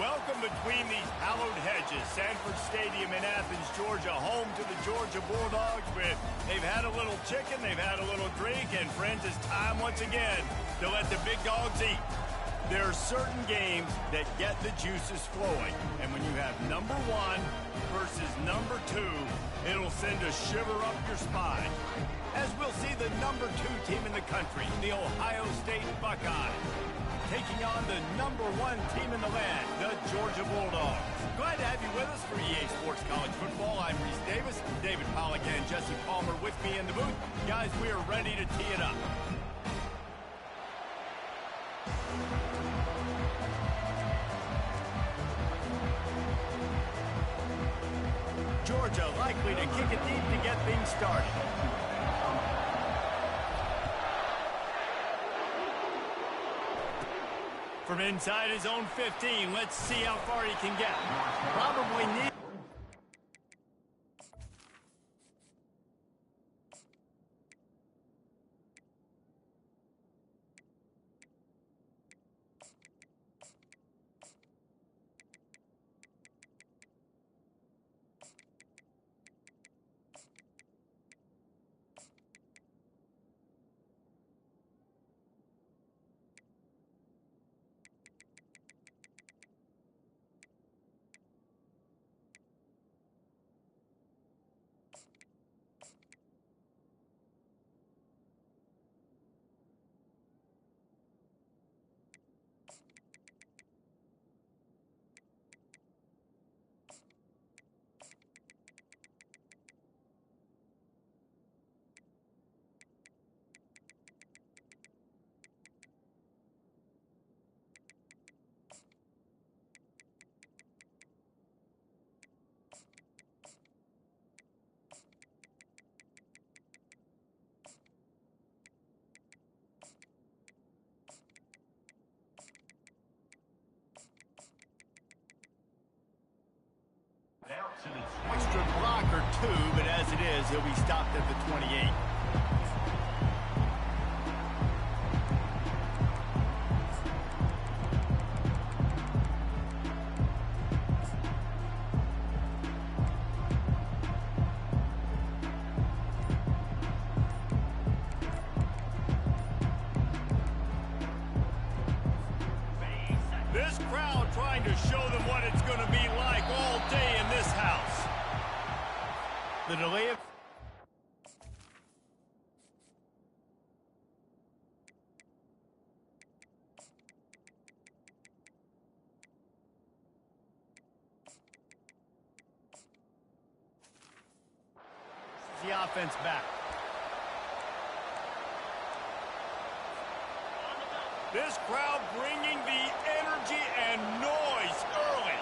Welcome between these hallowed hedges. Sanford Stadium in Athens, Georgia, home to the Georgia Bulldogs. They've had a little chicken, they've had a little drink, and friends, it's time once again to let the big dogs eat. There are certain games that get the juices flowing, and when you have number one versus number two, it'll send a shiver up your spine. As we'll see the number two team in the country, the Ohio State Buckeyes, taking on the number one team in the land, the Georgia Bulldogs. Glad to have you with us for EA Sports College Football. I'm Reese Davis, David Pollack and Jesse Palmer with me in the booth. Guys, we are ready to tee it up. Georgia likely to kick it deep to get things started. From inside his own 15, let's see how far he can get. Probably need... Extra block or two, but as it is, he'll be stopped at the 28. This crowd trying to show them what it's going to be like all day in this house. The delay of... the offense back. This crowd bringing the energy and noise early.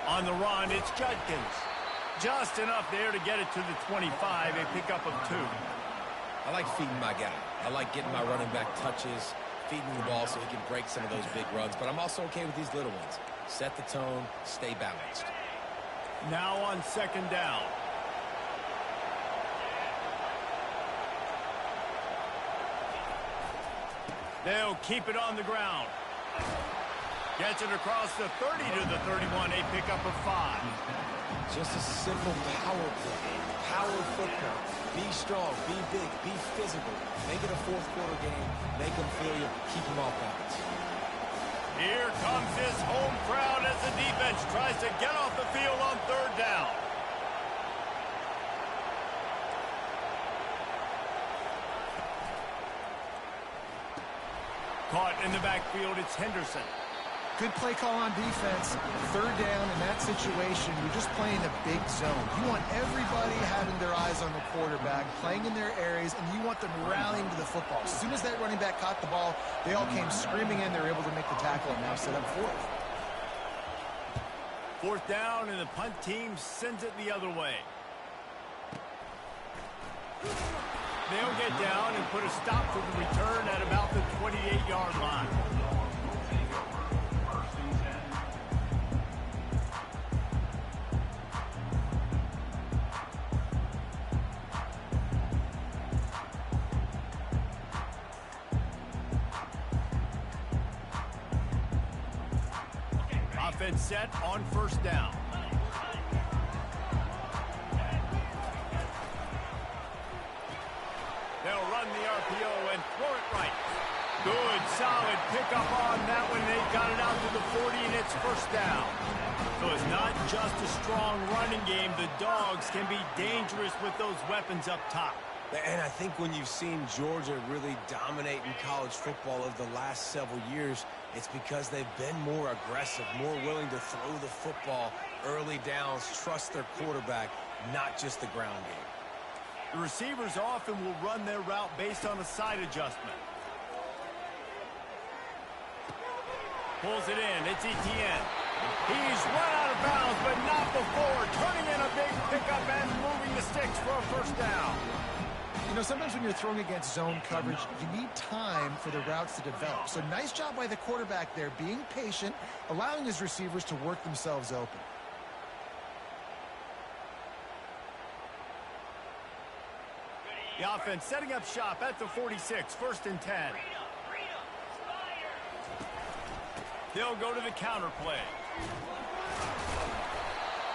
On the run, it's Judkins. Just enough there to get it to the 25, a pickup of 2. I like feeding my guy. I like getting my running back touches, feeding the ball so he can break some of those big runs, but I'm also okay with these little ones. Set the tone, stay balanced. Now on second down. They'll keep it on the ground. Gets it across the 30 to the 31, a pickup of 5. Just a simple power play. Power football. Be strong, be big, be physical. Make it a fourth quarter game. Make them feel you. Keep them off balance. Here comes his home crowd as the defense tries to get off the field on third down. Caught in the backfield, it's Henderson. Good play call on defense. Third down in that situation, you're just playing a big zone. You want everybody having their eyes on the quarterback, playing in their areas, and you want them rallying to the football. As soon as that running back caught the ball, they all came screaming in. They were able to make the tackle and now set up fourth. Fourth down, and the punt team sends it the other way. They'll get down and put a stop to the return at about the 28-yard line. offense set on first down. They'll run the RPO and throw it right. Good, solid pickup on that one. They got it out to the 40, and it's first down. So it's not just a strong running game. The Dogs can be dangerous with those weapons up top. And I think when you've seen Georgia really dominate in college football over the last several years, it's because they've been more aggressive, more willing to throw the football early downs, trust their quarterback, not just the ground game. The receivers often will run their route based on a side adjustment. Pulls it in. It's Etienne. He's run out of bounds, but not before. Turning in a big pickup and moving the sticks for a first down. You know, sometimes when you're throwing against zone coverage, you need time for the routes to develop. So nice job by the quarterback there, being patient, allowing his receivers to work themselves open. The offense setting up shop at the 46, 1st and 10. They'll go to the counter play.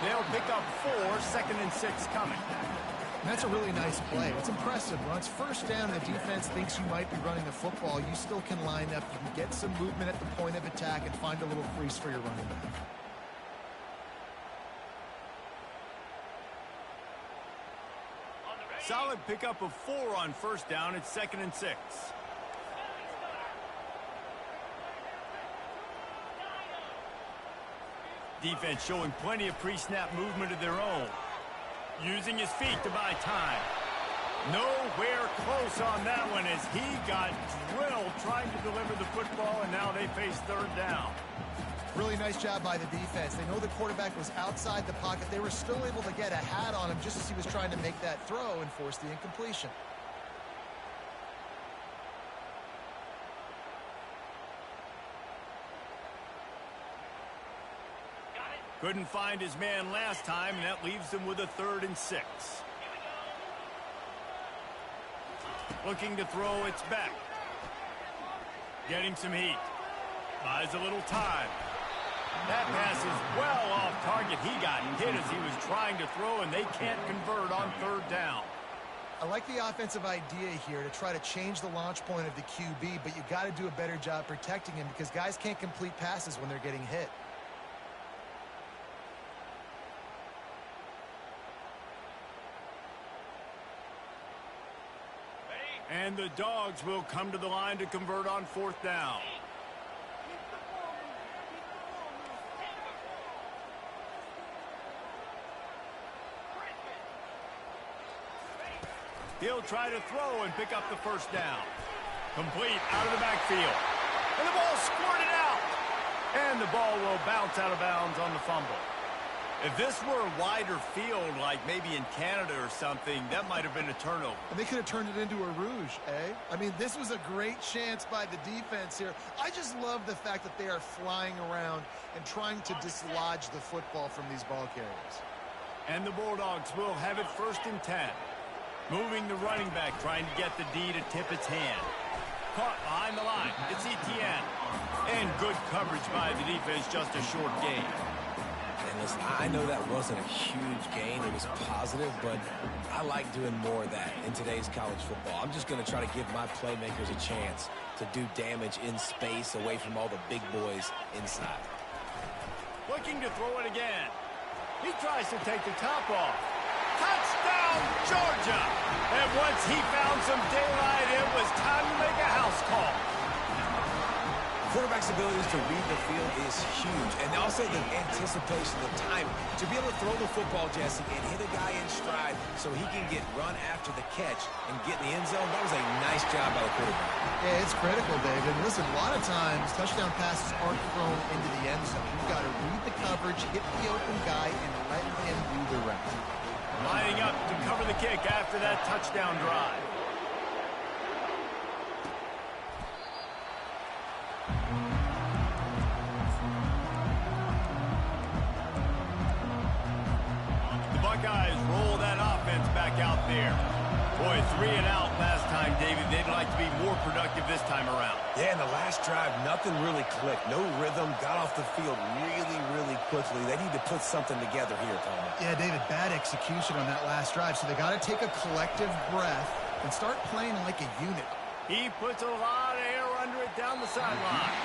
They'll pick up 4, 2nd and 6 coming. And that's a really nice play. It's impressive. When it's first down and the defense thinks you might be running the football, you still can line up. You can get some movement at the point of attack and find a little crease for your running back. Solid pickup of 4 on first down. It's 2nd and 6. Defense showing plenty of pre-snap movement of their own. Using his feet to buy time. Nowhere close on that one as he got drilled trying to deliver the football, and now they face 3rd down. Really nice job by the defense. They know the quarterback was outside the pocket. They were still able to get a hat on him just as he was trying to make that throw and force the incompletion. Couldn't find his man last time, and that leaves them with a 3rd and 6. Looking to throw, it's back. Getting some heat. Buys a little time. That pass is well off target. He got hit as he was trying to throw, and they can't convert on 3rd down. I like the offensive idea here to try to change the launch point of the QB, but you got to do a better job protecting him because guys can't complete passes when they're getting hit. And the Dogs will come to the line to convert on 4th down. He'll try to throw and pick up the first down. Complete out of the backfield. And the ball squirted out. And the ball will bounce out of bounds on the fumble. If this were a wider field, like maybe in Canada or something, that might have been a turnover. And they could have turned it into a rouge, eh? I mean, this was a great chance by the defense here. I just love the fact that they are flying around and trying to dislodge the football from these ball carriers. And the Bulldogs will have it 1st and 10. Moving the running back, trying to get the D to tip its hand. Caught behind the line. It's Etienne. And good coverage by the defense, just a short gain. And listen, I know that wasn't a huge gain. It was positive, but I like doing more of that in today's college football. I'm just going to try to give my playmakers a chance to do damage in space away from all the big boys inside. Looking to throw it again. He tries to take the top off. Touchdown, Georgia! And once he found some daylight, it was time to make a house call. Quarterback's abilities to read the field is huge, and also the anticipation, the time to be able to throw the football, Jesse, and hit a guy in stride so he can get run after the catch and get in the end zone. That was a nice job by the quarterback. Yeah, it's critical, David. Listen, a lot of times touchdown passes aren't thrown into the end zone. You've got to read the coverage, hit the open guy, and let him do the rest. Lining up to cover the kick after that touchdown drive. The Buckeyes roll that offense back out there. Boy, 3 and out last time, David. They'd like to be more productive this time around. Yeah, in the last drive, nothing really clicked. No rhythm, got off the field really quickly. They need to put something together here, Palmer. Yeah, David, bad execution on that last drive, so they got to take a collective breath and start playing like a unit. He puts a lot of air under it down the sideline.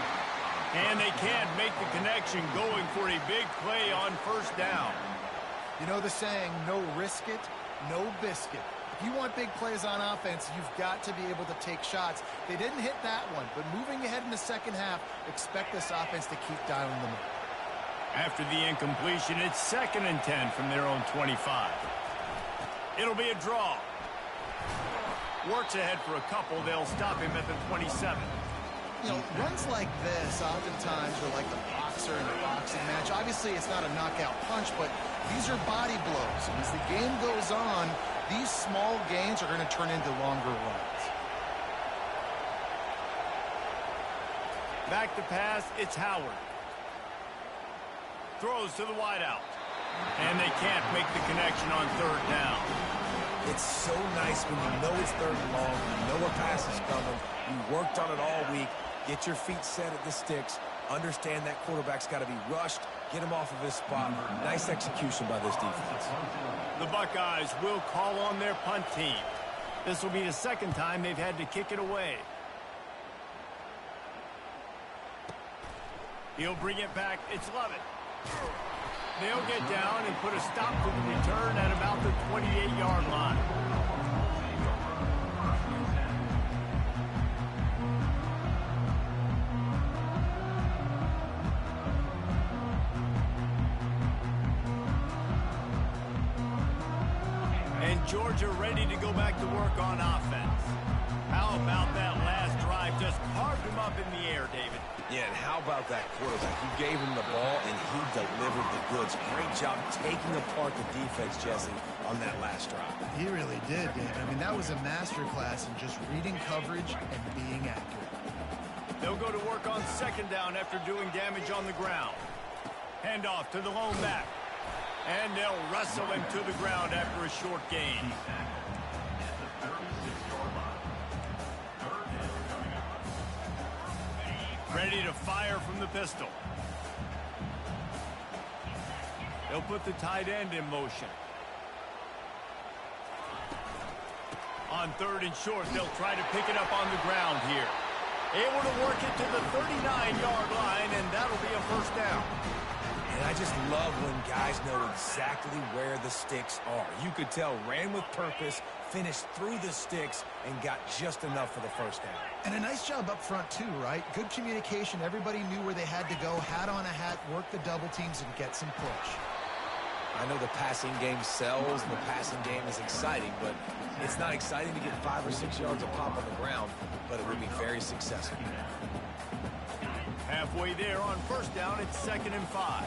And they can't make the connection going for a big play on first down. You know the saying, no risk it, no biscuit. If you want big plays on offense, you've got to be able to take shots. They didn't hit that one, but moving ahead in the second half, expect this offense to keep dialing them up. After the incompletion, it's 2nd and 10 from their own 25. It'll be a draw. Works ahead for a couple. They'll stop him at the 27. You know, runs like this oftentimes are like the boxer in a boxing match. Obviously, it's not a knockout punch, but these are body blows. And as the game goes on, these small gains are going to turn into longer runs. Back to pass, it's Howard. Throws to the wideout. And they can't make the connection on 3rd down. It's so nice when you know it's 3rd and long, you know a pass is coming, you worked on it all week, get your feet set at the sticks, understand that quarterback's got to be rushed, get him off of his spot. Nice execution by this defense. The Buckeyes will call on their punt team. This will be the 2nd time they've had to kick it away. He'll bring it back. It's Lovett. They'll get down and put a stop to the return at about the 28-yard line. And Georgia ready to go back to work on offense. How about that last drive? Just carved him up in the air, David. Yeah, and how about that quarterback? You gave him the ball, and he delivered the goods. Great job taking apart the defense, Jesse, on that last drive. He really did, David. I mean, that was a masterclass in just reading coverage and being accurate. They'll go to work on 2nd down after doing damage on the ground. Handoff to the lone back. And they'll wrestle him to the ground after a short gain. Ready to fire from the pistol. They'll put the tight end in motion. On 3rd and short, they'll try to pick it up on the ground here. Able to work it to the 39-yard line, and that'll be a first down. And I just love when guys know exactly where the sticks are. You could tell, ran with purpose, finished through the sticks, and got just enough for the first down. And a nice job up front, too, right? Good communication. Everybody knew where they had to go, hat on a hat, work the double teams, and get some push. I know the passing game sells, and the passing game is exciting, but it's not exciting to get 5 or 6 yards a pop on the ground, but it will be very successful. Halfway there on first down, it's 2nd and 5.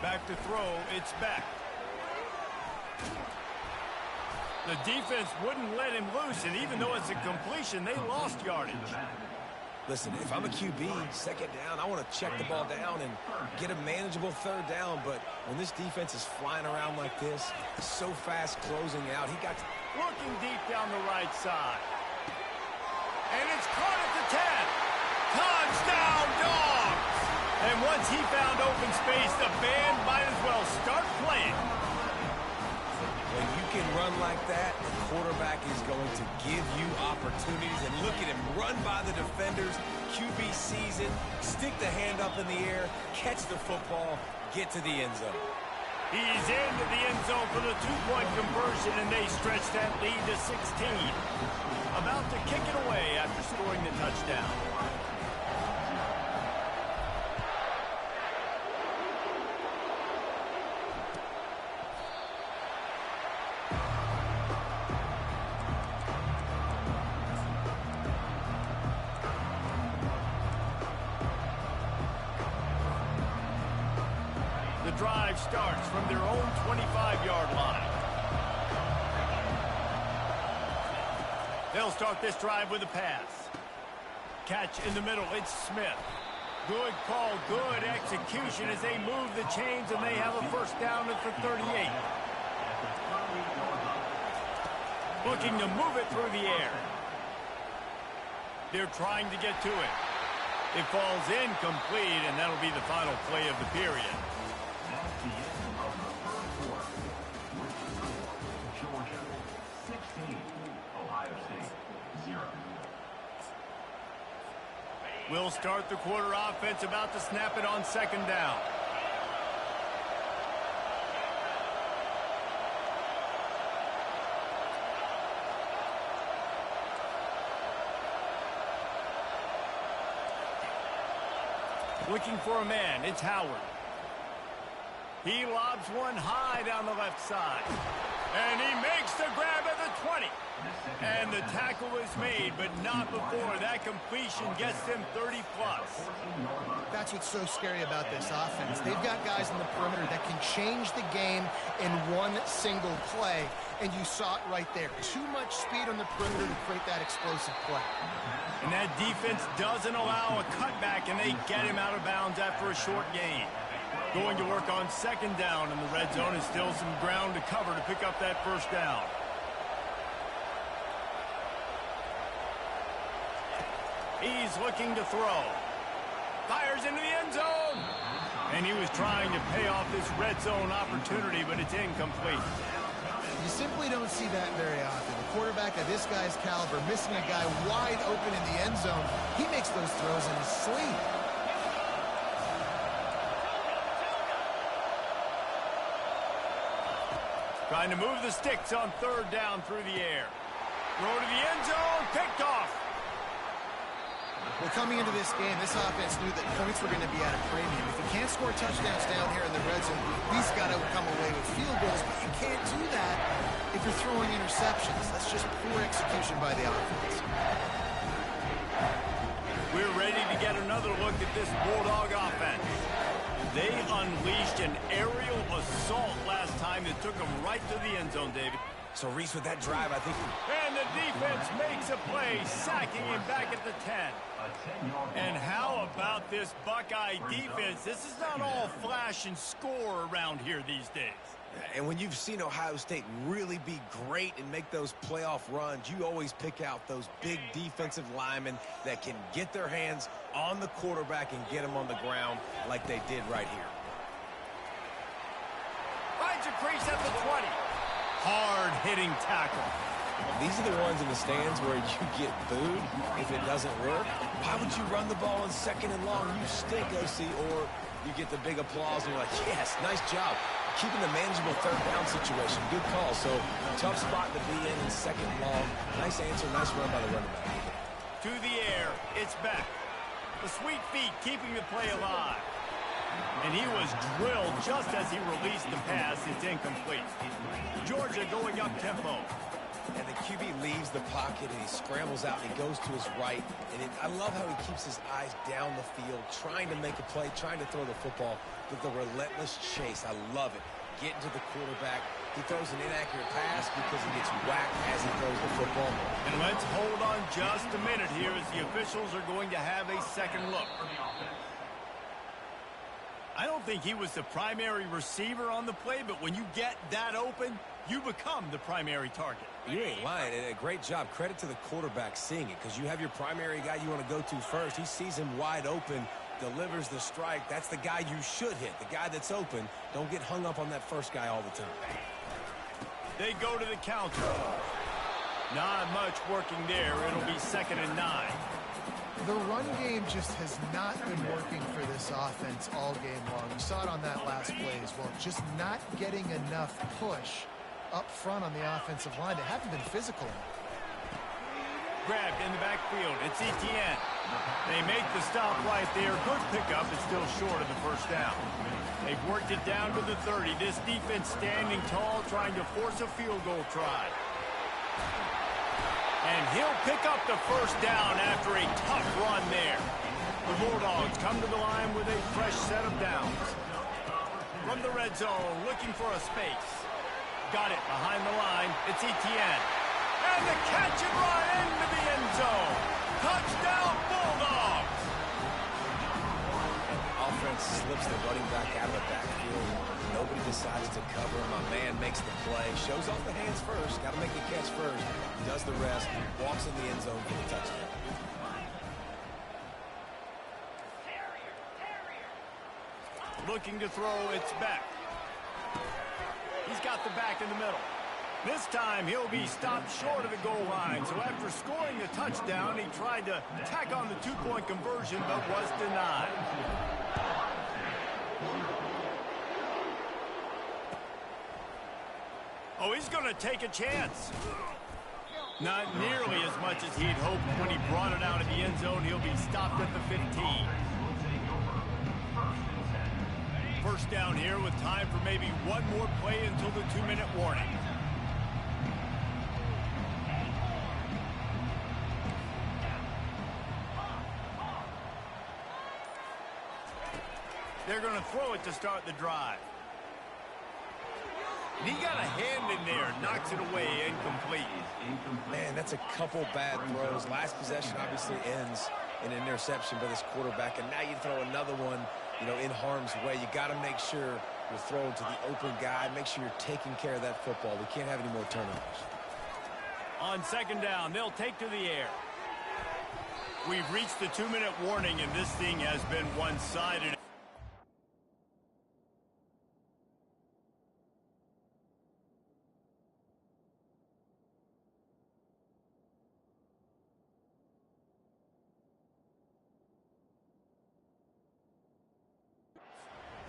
Back to throw, it's back. The defense wouldn't let him loose, and even though it's a completion, they lost yardage. Listen, if I'm a QB, 2nd down, I want to check the ball down and get a manageable 3rd down, but when this defense is flying around like this, so fast closing out, he got looking deep down the right side. And it's caught at the 10. Touchdown, Dogs! And once he found open space, the band might as well start playing. When you can run like that, the quarterback is going to give you opportunities. And look at him run by the defenders. QB season, stick the hand up in the air, catch the football, get to the end zone. He's into the end zone for the 2-point conversion, and they stretch that lead to 16. About to kick it away after scoring the touchdown. The drive starts from their own 25-yard line. They'll start this drive with a pass. Catch in the middle, it's Smith. Good call, good execution as they move the chains, and they have a first down at the 38. Looking to move it through the air. They're trying to get to it. It falls incomplete, and that'll be the final play of the period. That's the end of the first quarter. Georgia 16, Ohio State 0. We'll start the quarter offense, about to snap it on second down. Looking for a man, it's Howard. He lobs one high down the left side. And he makes the grab at the 20. And the tackle is made, but not before that completion gets them 30-plus. That's what's so scary about this offense. They've got guys in the perimeter that can change the game in one single play, and you saw it right there. Too much speed on the perimeter to create that explosive play. And that defense doesn't allow a cutback, and they get him out of bounds after a short gain. Going to work on second down, and the red zone is still some ground to cover to pick up that first down. He's looking to throw. Fires into the end zone. And he was trying to pay off this red zone opportunity, but it's incomplete. You simply don't see that very often. A quarterback of this guy's caliber missing a guy wide open in the end zone. He makes those throws in his sleep. Trying to move the sticks on third down through the air. Throw to the end zone, picked off. Well, coming into this game, this offense knew that points were going to be at a premium. If you can't score touchdowns down here in the red zone, you at least got to come away with field goals, but you can't do that if you're throwing interceptions. That's just poor execution by the offense. We're ready to get another look at this Bulldog offense. They unleashed an aerial assault last time that took them right to the end zone, David. So, Reese, with that drive, I think... And the defense makes a play, sacking him back at the 10. And how about this Buckeye defense? This is not all flash and score around here these days. And when you've seen Ohio State really be great and make those playoff runs, you always pick out those big defensive linemen that can get their hands on the quarterback and get him on the ground like they did right here. Finds a crease at the 20. Hard-hitting tackle. These are the ones in the stands where you get booed if it doesn't work. Why would you run the ball in second and long? You stink, OC. Or you get the big applause and you're like, yes, nice job. Keeping the manageable third down situation. Good call. So, tough spot to be in second and long. Nice answer, nice run by the running back. To the air, it's back. The sweet feet keeping the play alive. And he was drilled just as he released the pass. It's incomplete. Georgia going up tempo. And the QB leaves the pocket and he scrambles out and he goes to his right. And I love how he keeps his eyes down the field, trying to make a play, trying to throw the football with the relentless chase. I love it. Getting to the quarterback. He throws an inaccurate pass because he gets whacked as he throws the football. And let's hold on just a minute here as the officials are going to have a second look. I don't think he was the primary receiver on the play, but when you get that open, you become the primary target. You ain't lying. And a great job. Credit to the quarterback seeing it, because you have your primary guy you want to go to first. He sees him wide open, delivers the strike. That's the guy you should hit, the guy that's open. Don't get hung up on that first guy all the time. They go to the counter. Not much working there. It'll be 2nd and 9. The run game just has not been working for this offense all game long. You saw it on that last play as well. Just not getting enough push up front on the offensive line. They haven't been physical enough. Grabbed in the backfield. It's Etienne. They make the stop right there. Good pickup. It's still short of the first down. They've worked it down to the 30. This defense standing tall, trying to force a field goal try. And he'll pick up the first down after a tough run there. The Bulldogs come to the line with a fresh set of downs. From the red zone, looking for a space. Got it behind the line. It's Etienne. And the catch and run into the end zone. Touchdown, Bulldogs! defense slips the running back out of the backfield. Nobody decides to cover him. My man makes the play, shows off the hands first, got to make the catch first, does the rest, walks in the end zone for the touchdown. Looking to throw, it's back. He's got the back in the middle. This time he'll be stopped short of the goal line. So after scoring the touchdown, he tried to tack on the two-point conversion but was denied. Oh, he's going to take a chance. Not nearly as much as he'd hoped when he brought it out of the end zone. He'll be stopped at the 15. First down here with time for maybe one more play until the 2-minute warning. They're going to throw it to start the drive. And he got a hand in there, knocks it away, incomplete. Man, that's a couple bad throws. Last possession obviously ends in an interception by this quarterback, and now you throw another one, you know, in harm's way. You got to make sure you're throwing to the open guy. Make sure you're taking care of that football. We can't have any more turnovers. On second down, they'll take to the air. We've reached the 2-minute warning, and this thing has been one-sided.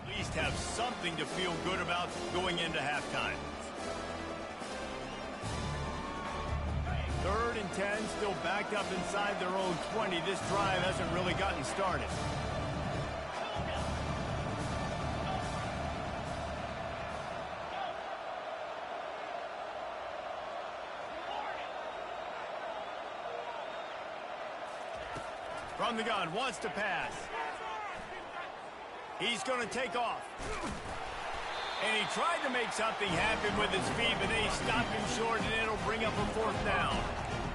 At least have something to feel good about going into halftime. 3rd and 10, still backed up inside their own 20. This drive hasn't really gotten started. From the gun, wants to pass. He's going to take off. And he tried to make something happen with his feet, but they stopped him short, and it'll bring up a 4th down.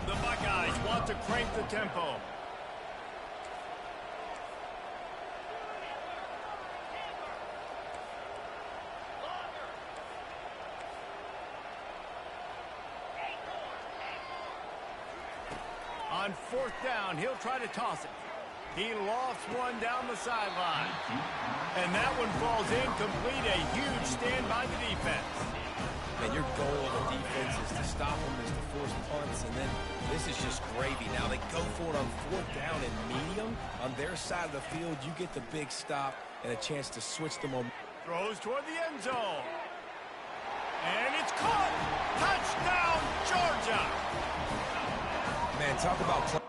The Buckeyes want to crank the tempo. On 4th down, he'll try to toss it. He lofts one down the sideline. And that one falls incomplete. A huge stand by the defense. And your goal of the defense is to stop them, is to force punts, and then this is just gravy. Now they go for it on 4th down and medium. On their side of the field, you get the big stop and a chance to switch the momentum. Throws toward the end zone. And it's caught. Touchdown, Georgia. Man, talk about play.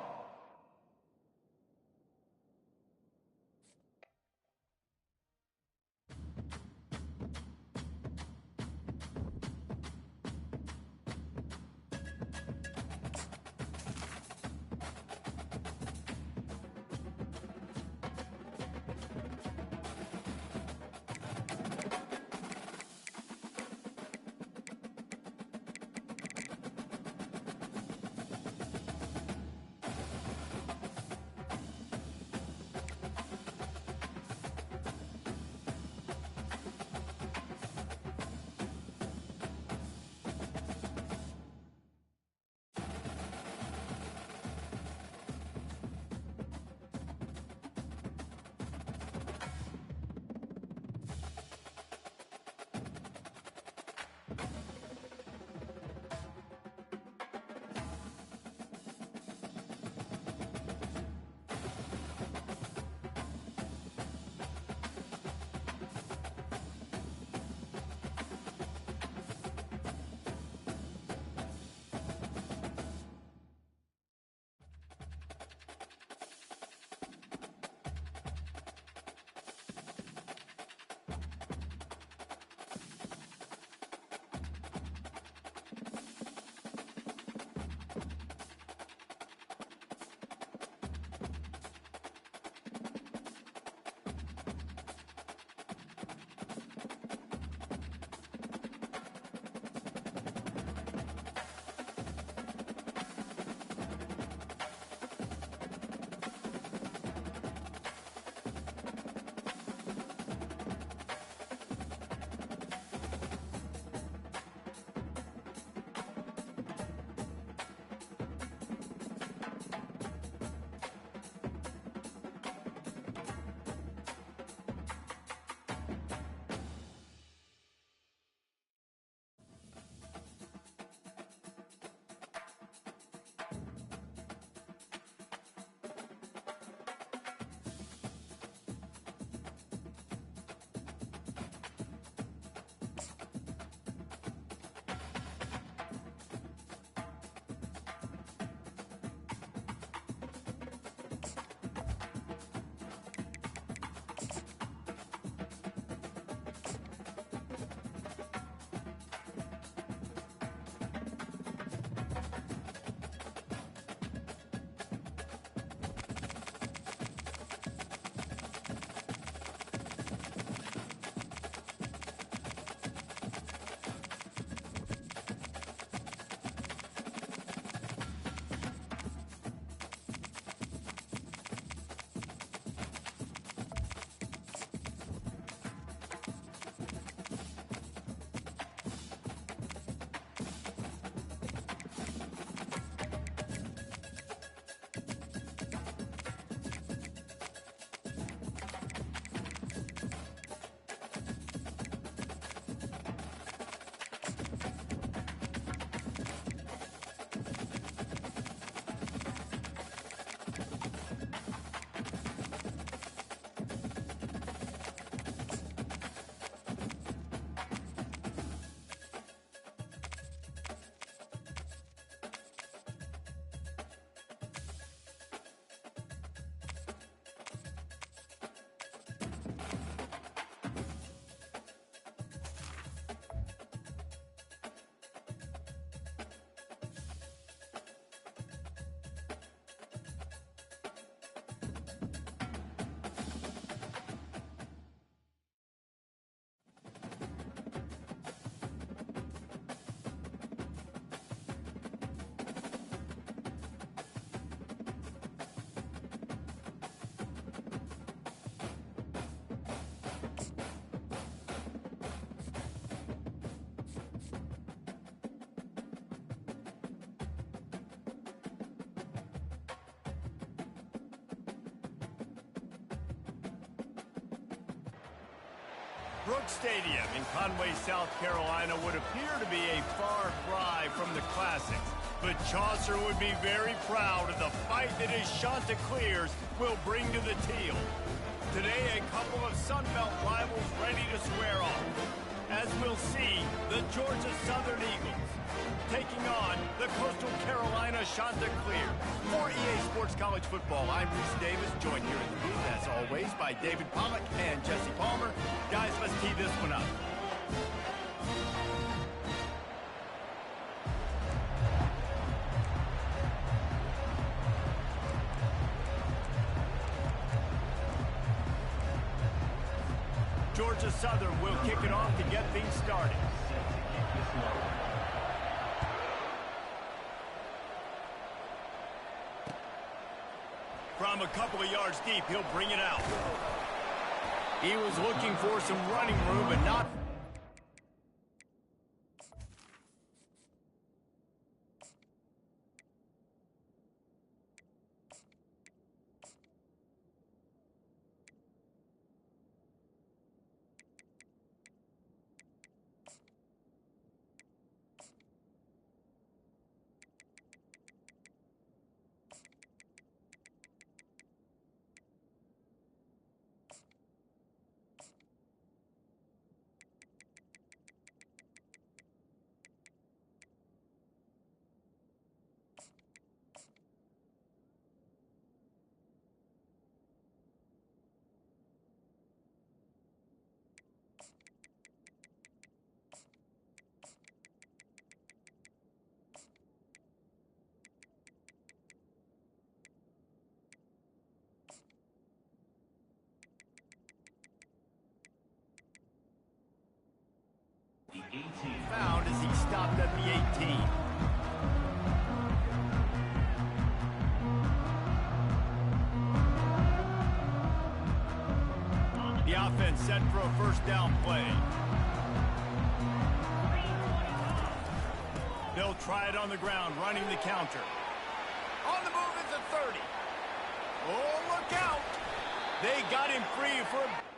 Brooks Stadium in Conway, South Carolina would appear to be a far cry from the classics, but Chaucer would be very proud of the fight that his Chanticleers will bring to the teal. Today, a couple of Sun Belt rivals ready to square off. As we'll see, the Georgia Southern Eagles taking on the Coastal Carolina Chanticleers. For EA Sports College Football, I'm Bruce Davis, joined here in the booth, as always, by David Pollack and Jesse Palmer. Guys, let's tee this one up. Georgia Southern will kick it off to get things started. From a couple of yards deep, he'll bring it out. He was looking for some running room, but not... found as he stopped at the 18. The offense set for a first down play. They'll try it on the ground, running the counter. On the move is the 30. Oh, look out! They got him free for a...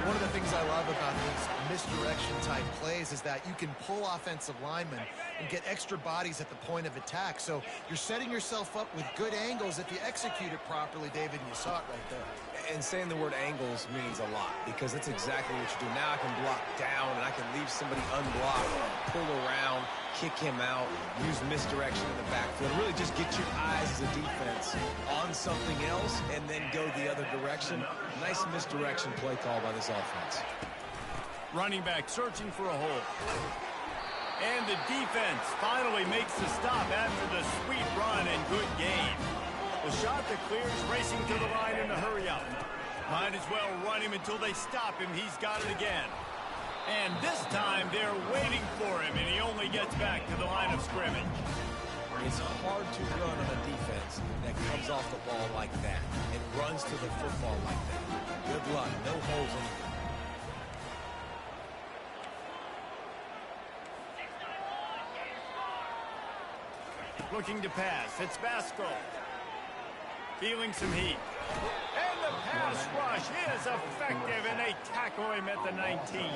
One of the things I love about these misdirection type plays is that you can pull offensive linemen and get extra bodies at the point of attack. So you're setting yourself up with good angles if you execute it properly, David, and you saw it right there. And saying the word angles means a lot, because that's exactly what you do. Now I can block down, and I can leave somebody unblocked, pull around, kick him out, use misdirection in the backfield. Really just get your eyes as a defense on something else and then go the other direction. Nice misdirection play call by this offense. Running back searching for a hole. And the defense finally makes the stop after the sweet run and good game. The Chanticleers racing to the line in a hurry up. Might as well run him until they stop him. He's got it again. And this time they're waiting for him, and he only gets back to the line of scrimmage. It's hard to run on a defense that comes off the ball like that and runs to the football like that. Good luck. No holes in it. Looking to pass. It's Basco. Feeling some heat. And the pass rush is effective, and they tackle him at the 19.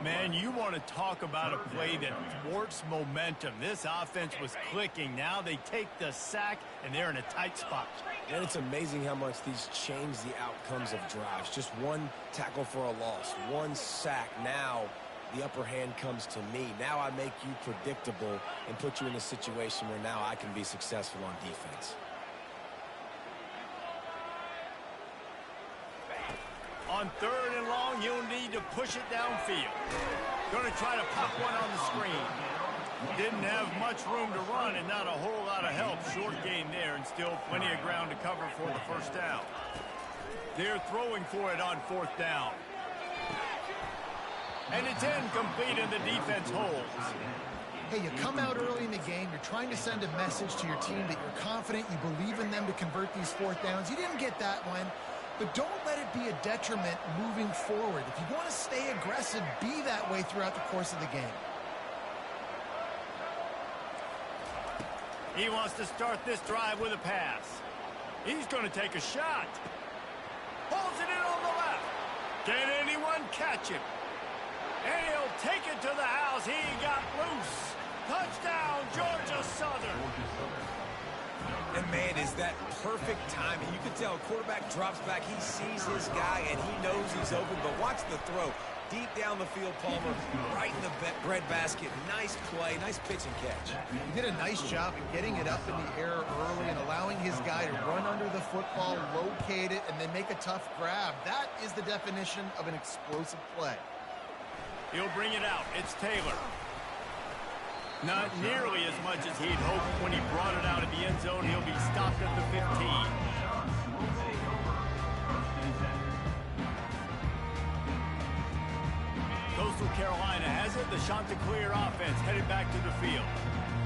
Man, you want to talk about a play that thwarts momentum. This offense was clicking. Now they take the sack, and they're in a tight spot. And it's amazing how much these change the outcomes of drives. Just one tackle for a loss, one sack. Now the upper hand comes to me. Now I make you predictable and put you in a situation where now I can be successful on defense. On 3rd and long, you'll need to push it downfield. Going to try to pop one on the screen. Didn't have much room to run and not a whole lot of help. Short gain there and still plenty of ground to cover for the first down. They're throwing for it on 4th down. And it's incomplete, and the defense holds. Hey, you come out early in the game, you're trying to send a message to your team that you're confident, you believe in them to convert these 4th downs. You didn't get that one, but don't let it be a detriment moving forward. If you want to stay aggressive, be that way throughout the course of the game. He wants to start this drive with a pass. He's going to take a shot. Pulls it in on the left. Can anyone catch him? And he'll take it to the house. He got loose. Touchdown, Georgia Southern. And, man, is that perfect timing. You can tell quarterback drops back. He sees his guy, and he knows he's open. But watch the throw. Deep down the field, Palmer, right in the bread basket. Nice play, nice pitch and catch. He did a nice job of getting it up in the air early and allowing his guy to run under the football, locate it, and then make a tough grab. That is the definition of an explosive play. He'll bring it out. It's Taylor. Not nearly as much as he'd hoped when he brought it out of the end zone. He'll be stopped at the 15. Coastal Carolina has it. The Chanticleer offense headed back to the field.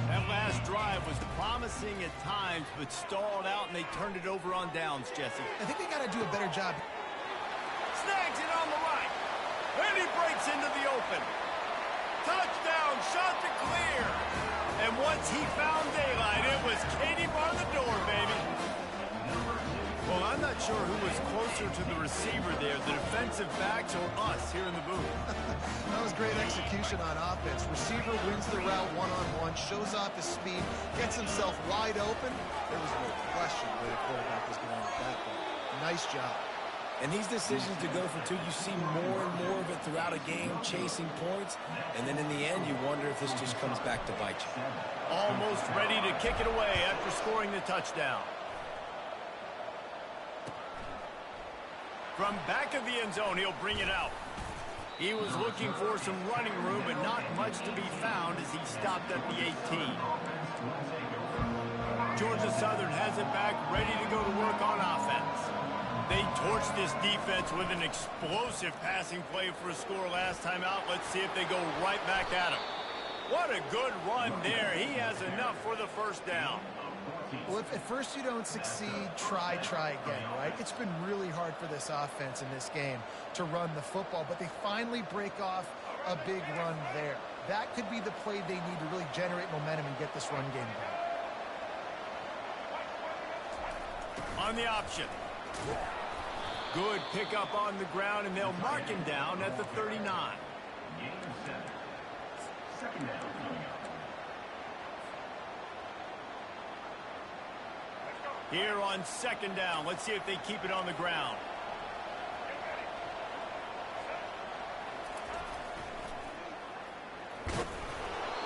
That last drive was promising at times, but stalled out, and they turned it over on downs, Jesse. I think they got to do a better job. Snags it on the right. And he breaks into the open. Touchdown, Chanticleer. And once he found daylight, it was Katie bar the door, baby. Well, I'm not sure who was closer to the receiver there, the defensive backs or us here in the booth. That was great execution on offense. Receiver wins the route one-on-one, shows off his speed, gets himself wide open. There was no question where the quarterback was going with that ball. Nice job. And these decisions to go for two, you see more and more of it throughout a game, chasing points. And then in the end, you wonder if this just comes back to bite you. Almost ready to kick it away after scoring the touchdown. From back of the end zone, he'll bring it out. He was looking for some running room, but not much to be found as he stopped at the 18. Georgia Southern has it back, ready to go to work on offense. They torched this defense with an explosive passing play for a score last time out. Let's see if they go right back at him. What a good run there. He has enough for the first down. Well, if at first you don't succeed, try again, right? It's been really hard for this offense in this game to run the football, but they finally break off a big run there. That could be the play they need to really generate momentum and get this run game going. On the option. Good pickup on the ground, and they'll mark him down at the 39. Game set. Second down. Here on second down, let's see if they keep it on the ground.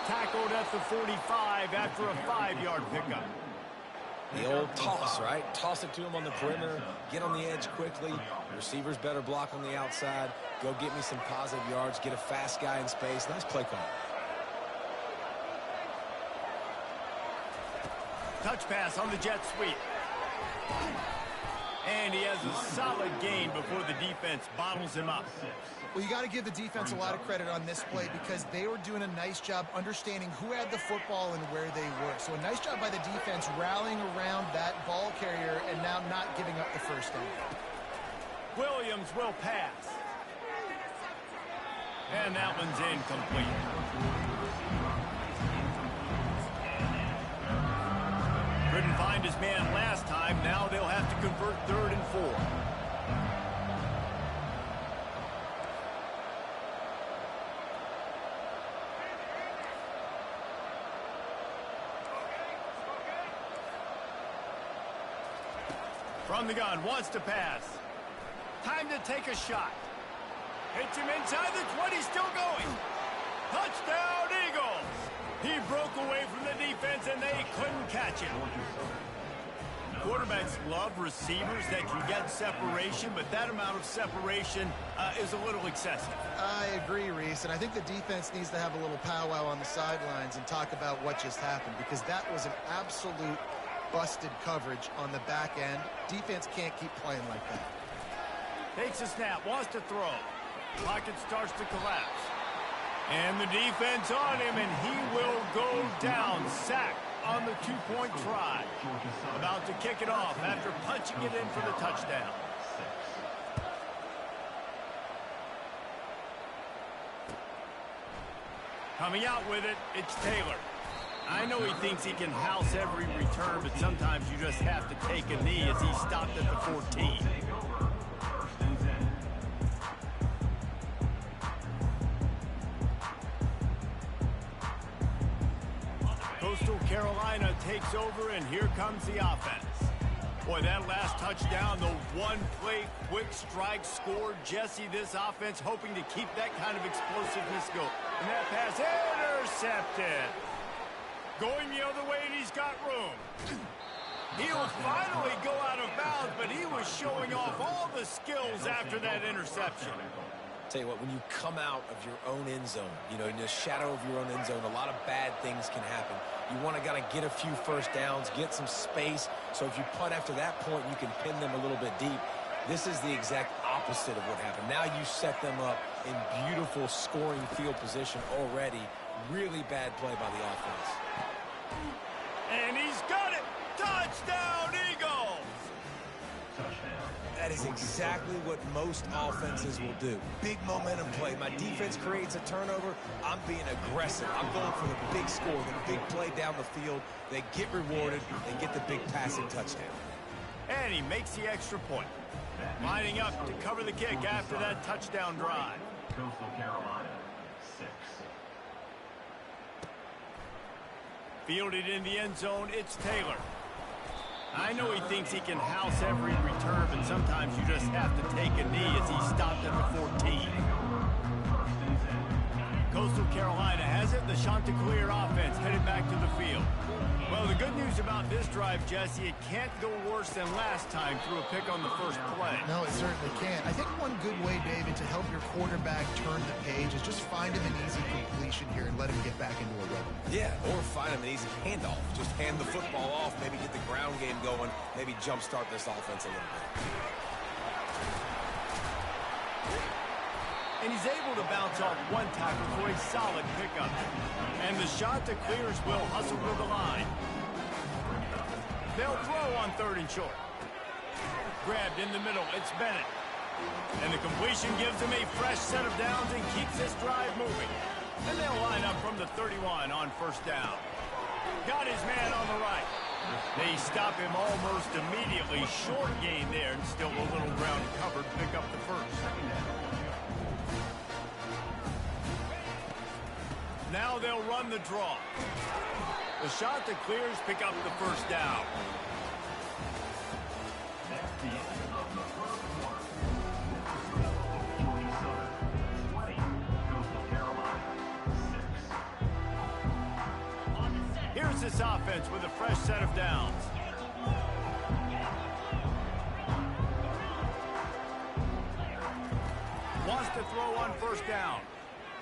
Tackled at the 45 after a 5-yard pickup. The old toss, right? Toss it to him on the perimeter, get on the edge quickly. Receivers better block on the outside. Go get me some positive yards, get a fast guy in space. Nice play call. Touch pass on the jet sweep. And he has a solid gain before the defense bottles him up. Well, you got to give the defense a lot of credit on this play because they were doing a nice job understanding who had the football and where they were. So a nice job by the defense rallying around that ball carrier and now not giving up the first down. Williams will pass. And that one's incomplete. Couldn't find his man last time. Now they'll have to convert 3rd and 4. From the gun, wants to pass. Time to take a shot. Hits him inside the 20, still going. Touchdown, Eagles! He broke away from the defense, and they couldn't catch him. Quarterbacks love receivers that can get separation, but that amount of separation is a little excessive. I agree, Reese, and I think the defense needs to have a little powwow on the sidelines and talk about what just happened because that was an absolute busted coverage on the back end. Defense can't keep playing like that. Takes a snap, wants to throw. Pocket starts to collapse. And the defense on him, and he will go down. Sacked on the two-point try. About to kick it off after punching it in for the touchdown. Coming out with it, it's Taylor. I know he thinks he can house every return, but sometimes you just have to take a knee as he stopped at the 14. Coastal Carolina takes over, and here comes the offense. Boy, that last touchdown, the one-play quick strike score. Jesse, this offense hoping to keep that kind of explosiveness going. And that pass intercepted. Going the other way, and he's got room. He'll finally go out of bounds, but he was showing off all the skills after that interception. Tell you what, when you come out of your own end zone, you know, in the shadow of your own end zone, a lot of bad things can happen. You want to kind of get a few first downs, get some space, so if you punt after that point, you can pin them a little bit deep. This is the exact opposite of what happened. Now you set them up in beautiful scoring field position already. Really bad play by the offense. And he's got it! Touchdown, Eagles! That is exactly what most offenses will do. Big momentum play. My defense creates a turnover. I'm being aggressive. I'm going for the big score, the big play down the field. They get rewarded and get the big passing touchdown. And he makes the extra point. Lining up to cover the kick after that touchdown drive. Coastal Carolina, 6. Fielded in the end zone, it's Taylor. I know he thinks he can house every return, but sometimes you just have to take a knee as he stopped at the 14. Coastal Carolina has it. The Chanticleer offense headed back to the field. Well, the good news about this drive, Jesse, it can't go worse than last time through a pick on the first play. No, it certainly can't. I think one good way, David, to help your quarterback turn the page is just find him an easy completion here and let him get back into a rhythm. Yeah, or find him an easy handoff. Just hand the football off, maybe get the ground game going, maybe jumpstart this offense a little bit. And he's able to bounce off one tackle for a solid pickup. And the Chanticleers will hustle to the line. They'll throw on 3rd and short. Grabbed in the middle, it's Bennett. And the completion gives him a fresh set of downs and keeps this drive moving. And they'll line up from the 31 on 1st down. Got his man on the right. They stop him almost immediately. Short gain there, and still a little ground covered. Pick up the first. Now they'll run the draw. The Chanticleers pick up the 1st down. That's the end of the first quarter. 20, Coastal Carolina, 6. Here's this offense with a fresh set of downs. Wants to throw on 1st down.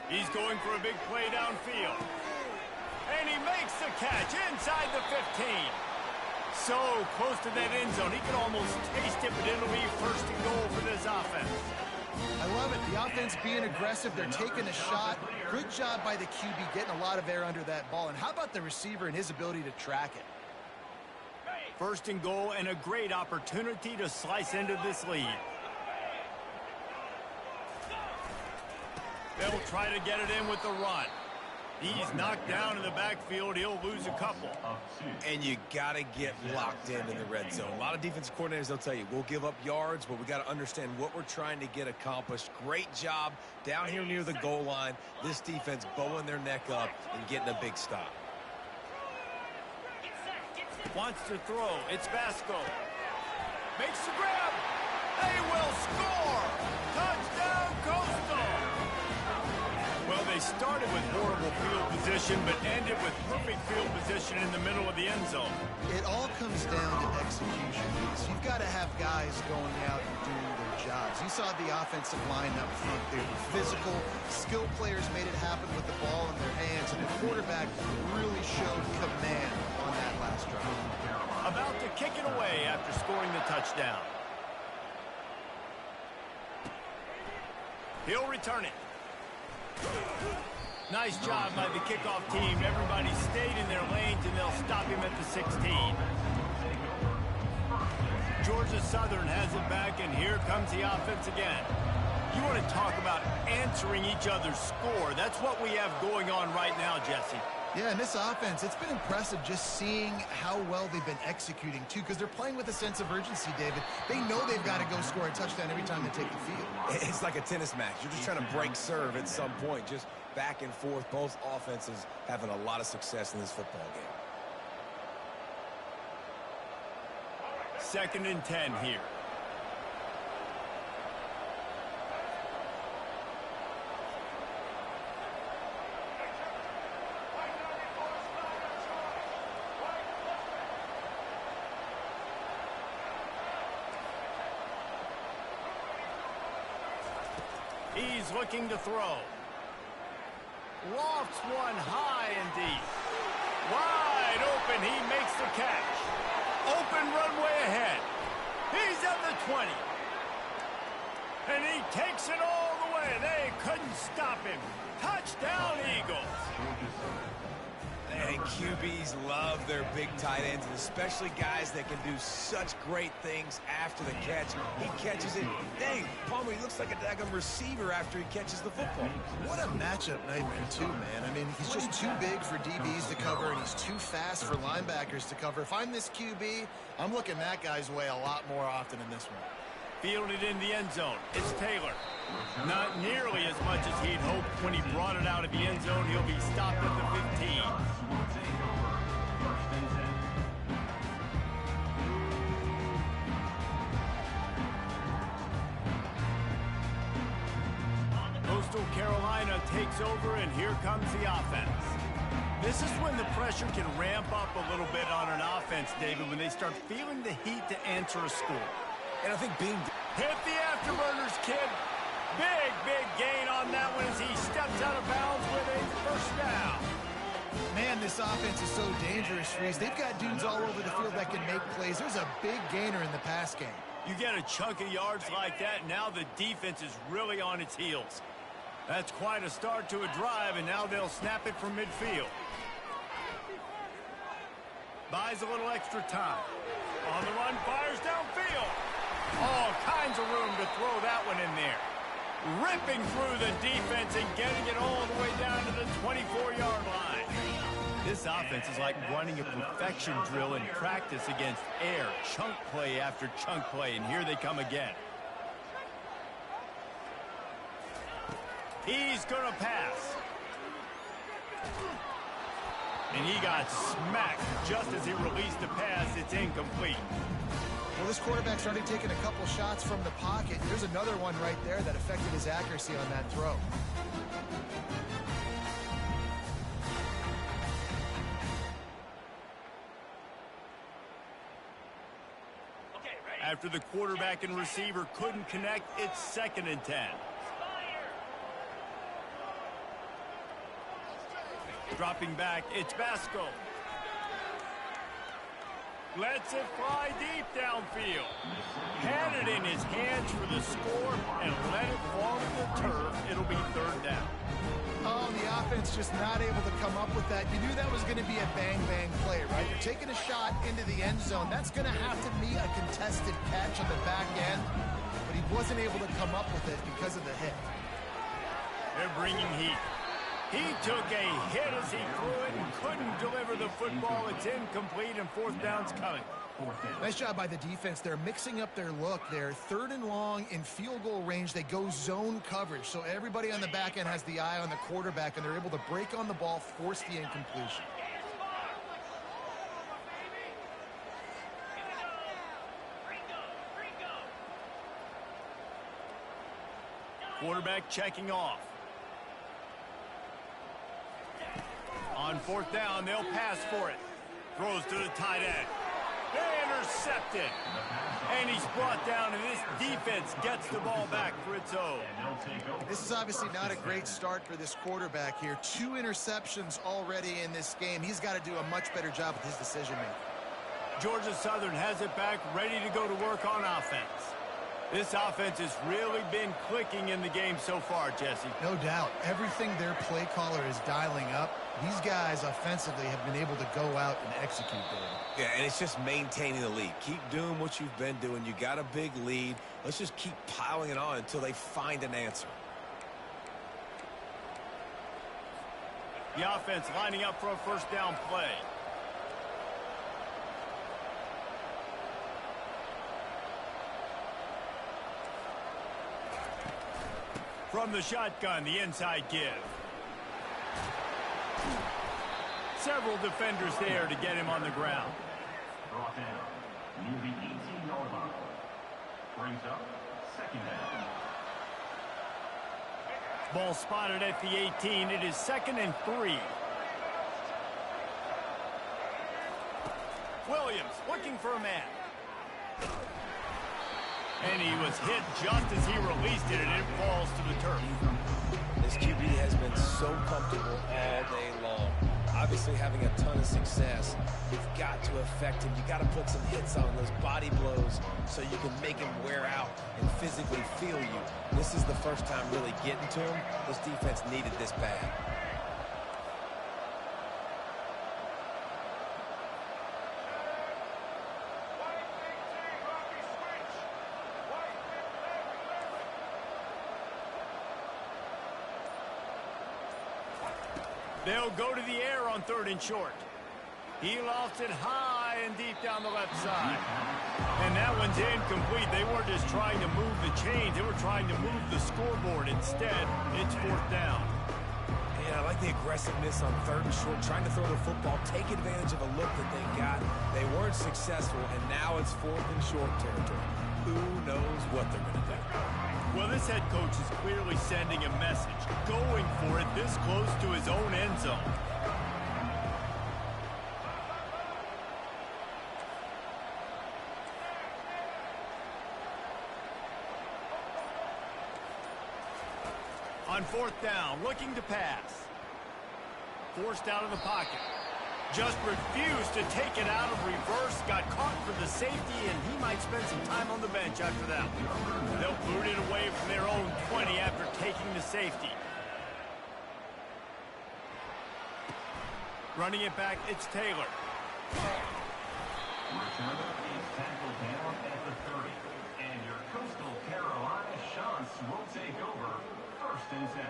He's going for a big play downfield. And he makes the catch inside the 15. So close to that end zone. He can almost taste it, but it'll be 1st and goal for this offense. I love it. The offense being aggressive. They're taking a shot. Good job by the QB getting a lot of air under that ball. And how about the receiver and his ability to track it? 1st and goal, and a great opportunity to slice into this lead. They'll try to get it in with the run. He's knocked down in the backfield. He'll lose a couple. And you got to get locked in the red zone. A lot of defensive coordinators, they'll tell you, we'll give up yards, but we got to understand what we're trying to get accomplished. Great job down here near the goal line. This defense bowing their neck up and getting a big stop. Wants to throw. It's Vasco. Makes the grab. They will score. Touchdown, Coastal. Well, they started with horrible field position, but ended with perfect field position in the middle of the end zone. It all comes down to execution. So you've got to have guys going out and doing their jobs. You saw the offensive line up front. They were physical. Skilled players made it happen with the ball in their hands, and the quarterback really showed command on that last drive. About to kick it away after scoring the touchdown. He'll return it. Nice job by the kickoff team. Everybody stayed in their lanes, and they'll stop him at the 16. Georgia Southern has it back, and here comes the offense again. You want to talk about answering each other's score. That's what we have going on right now, Jesse. Yeah, and this offense, it's been impressive just seeing how well they've been executing, too, because they're playing with a sense of urgency, David. They know they've got to go score a touchdown every time they take the field. It's like a tennis match. You're just trying to break serve at some point, just back and forth. Both offenses having a lot of success in this football game. 2nd and 10 here. He's looking to throw. Lofts one high and deep. Wide open, he makes the catch. Open runway ahead. He's at the 20. And he takes it all the way. They couldn't stop him. Touchdown, Eagles. And QBs love their big tight ends, and especially guys that can do such great things after the catch. He catches it. Dang, Palmer, he looks like a daggum receiver after he catches the football. What a matchup nightmare, too, man. I mean, he's just too big for DBs to cover, and he's too fast for linebackers to cover. If I'm this QB, I'm looking that guy's way a lot more often in this one. Fielded in the end zone. It's Taylor. Not nearly as much as he'd hoped when he brought it out of the end zone. He'll be stopped at the 15. Coastal Carolina takes over, and here comes the offense. This is when the pressure can ramp up a little bit on an offense, David, when they start feeling the heat to answer a score. And I think being... Hit the afterburners, kid. Big gain on that one as he steps out of bounds with a first down. Man, this offense is so dangerous, Reese. They've got dudes all over the field that can make plays. There's a big gainer in the pass game. You get a chunk of yards like that, now the defense is really on its heels. That's quite a start to a drive, and now they'll snap it from midfield. Buys a little extra time. On the run, fires downfield. All kinds of room to throw that one in there. Ripping through the defense and getting it all the way down to the 24-yard line. This offense is like running a perfection drill in practice against air. Chunk play after chunk play, and here they come again. He's going to pass. And he got smacked just as he released the pass. It's incomplete. Well, this quarterback started taking a couple shots from the pocket. There's another one right there that affected his accuracy on that throw. After the quarterback and receiver couldn't connect, it's 2nd and 10. Dropping back, it's Basco. Lets it fly deep downfield. Had it in his hands for the score and let it fall to the turf. It'll be 3rd down. Oh, the offense just not able to come up with that. You knew that was going to be a bang-bang play, right? You're taking a shot into the end zone. That's going to have to be a contested catch on the back end, but he wasn't able to come up with it because of the hit. They're bringing heat. He took a hit as he threw it and couldn't deliver the football. It's incomplete, and 4th down's coming. Nice job by the defense. They're mixing up their look. They're 3rd and long in field goal range. They go zone coverage, so everybody on the back end has the eye on the quarterback, and they're able to break on the ball, force the incompletion. Quarterback checking off. On 4th down, they'll pass for it. Throws to the tight end. They intercept it. And he's brought down, and this defense gets the ball back for its own. This is obviously not a great start for this quarterback here. 2 interceptions already in this game. He's got to do a much better job with his decision-making. Georgia Southern has it back, ready to go to work on offense. This offense has really been clicking in the game so far, Jesse. No doubt. Everything their play caller is dialing up, these guys offensively have been able to go out and execute, David. Yeah, and it's just maintaining the lead. Keep doing what you've been doing. You got a big lead. Let's just keep piling it on until they find an answer. The offense lining up for a first down play. From the shotgun, the inside give. Several defenders there to get him on the ground. Brought down near the 18-yard line. Brings up second down. Ball spotted at the 18. It is 2nd and 3. Williams looking for a man. And he was hit just as he released it, and it falls to the turf. This QB has been so comfortable all day long. Obviously having a ton of success. You've got to affect him. You've got to put some hits on those body blows so you can make him wear out and physically feel you. This is the first time really getting to him. This defense needed this bad. They'll go to the air on 3rd and short. He lofts it high and deep down the left side. And that one's incomplete. They weren't just trying to move the chains. They were trying to move the scoreboard. Instead, it's 4th down. Yeah, I like the aggressiveness on 3rd and short, trying to throw the football, take advantage of a look that they got. They weren't successful, and now it's 4th and short territory. Who knows what they're going to do? Well, this head coach is clearly sending a message, going for it this close to his own end zone. On 4th down, looking to pass. Forced out of the pocket. Just refused to take it out of reverse. Got caught for the safety, and he might spend some time on the bench after that one. They'll boot it away from their own 20 after taking the safety. Running it back, it's Taylor. Return is tackled down at the 30. And your Coastal Carolina Shants will take over 1st and 10.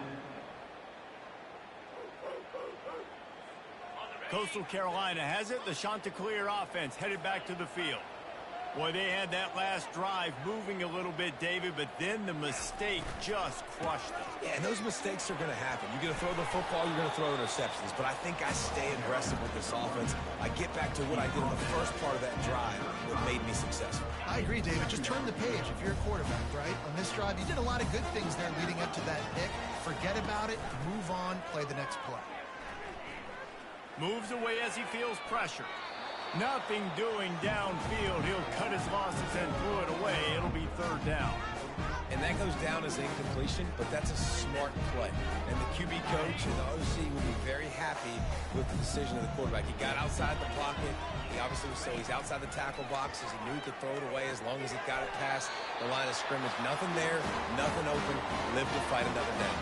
Coastal Carolina has it. The Chanticleer offense headed back to the field. Boy, they had that last drive moving a little bit, David, but then the mistake just crushed them. Yeah, and those mistakes are going to happen. You're going to throw the football, you're going to throw interceptions. But I think I stay aggressive with this offense. I get back to what I did in the first part of that drive that made me successful. I agree, David. Just turn the page if you're a quarterback, right? On this drive, you did a lot of good things there leading up to that pick. Forget about it, move on, play the next play. Moves away as he feels pressure. Nothing doing downfield. He'll cut his losses and throw it away. It'll be 3rd down. And that goes down as incompletion, but that's a smart play. And the QB coach and the OC will be very happy with the decision of the quarterback. He got outside the pocket. He obviously was so he's outside the tackle boxes. He knew he could throw it away as long as he got it past the line of scrimmage. Nothing there, nothing open. Live to fight another day.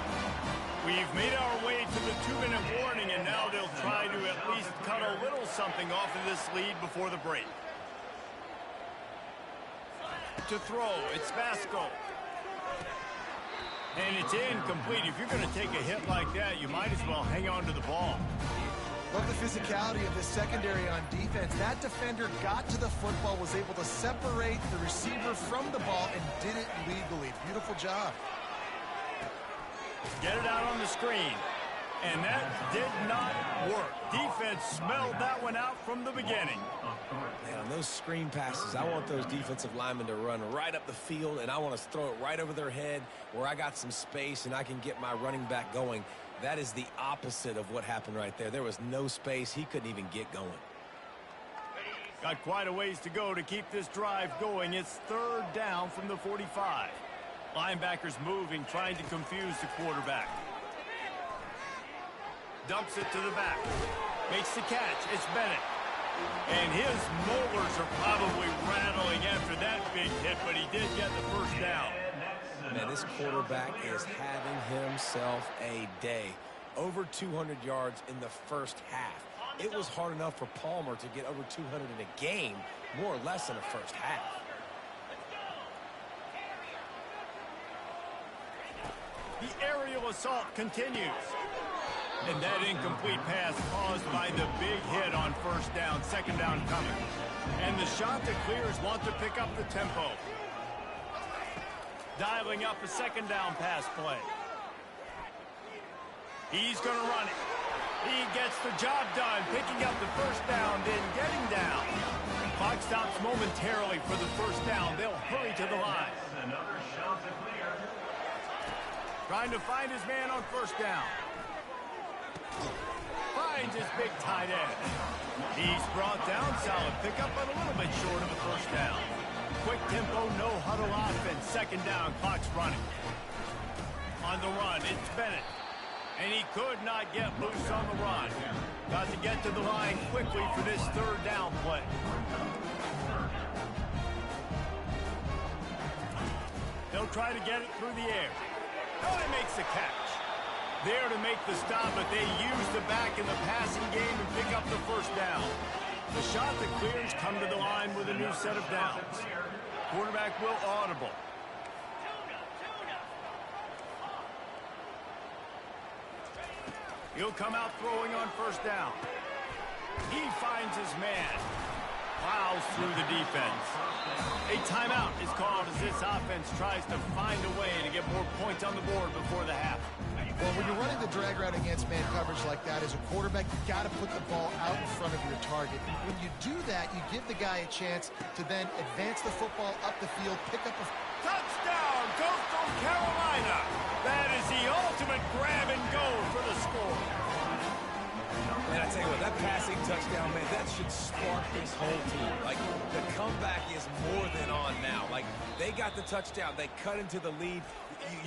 We've made our way to the 2-minute warning, and now they'll try to at least cut a little something off of this lead before the break. To throw, it's Vasco. And it's incomplete. If you're going to take a hit like that, you might as well hang on to the ball. Love the physicality of this secondary on defense. That defender got to the football, was able to separate the receiver from the ball, and did it legally. Beautiful job. Get it out on the screen. And that did not work. Defense smelled that one out from the beginning. Man, on those screen passes, I want those defensive linemen to run right up the field, and I want to throw it right over their head where I got some space and I can get my running back going. That is the opposite of what happened right there. There was no space. He couldn't even get going. Got quite a ways to go to keep this drive going. It's 3rd down from the 45. Linebackers moving, trying to confuse the quarterback. Dumps it to the back. Makes the catch. It's Bennett. And his molars are probably rattling after that big hit, but he did get the first down. Man, this quarterback is having himself a day. Over 200 yards in the first half. It was hard enough for Palmer to get over 200 in a game, more or less in the first half. The aerial assault continues. And that incomplete pass caused by the big hit on first down, second down coming. And the shot that clears want to pick up the tempo. Dialing up a second down pass play. He's going to run it. He gets the job done, picking up the first down, then getting down. Clock stops momentarily for the first down. They'll hurry to the line. Another shot to clear. Trying to find his man on first down. Finds his big tight end. He's brought down, solid pickup, but a little bit short of the first down. Quick tempo, no huddle offense. Second down, clock's running. On the run, it's Bennett. And he could not get loose on the run. Got to get to the line quickly for this third down play. They'll try to get it through the air. Oh, he makes the catch. There to make the stop, but they use the back in the passing game and pick up the first down. The shot that clears come to the line with a new set of downs. Quarterback will audible. He'll come out throwing on first down. He finds his man. Plows through the defense. A timeout is called as this offense tries to find a way to get more points on the board before the half. Well, when you're running the drag route against man coverage like that, as a quarterback, you got to put the ball out in front of your target. When you do that, you give the guy a chance to then advance the football up the field, pick up a... Touchdown, Coastal Carolina! That is the ultimate grab and go for the score. And I tell you what, that passing touchdown, man, that should spark this whole team. Like, the comeback is more than on now. Like, they got the touchdown. They cut into the lead.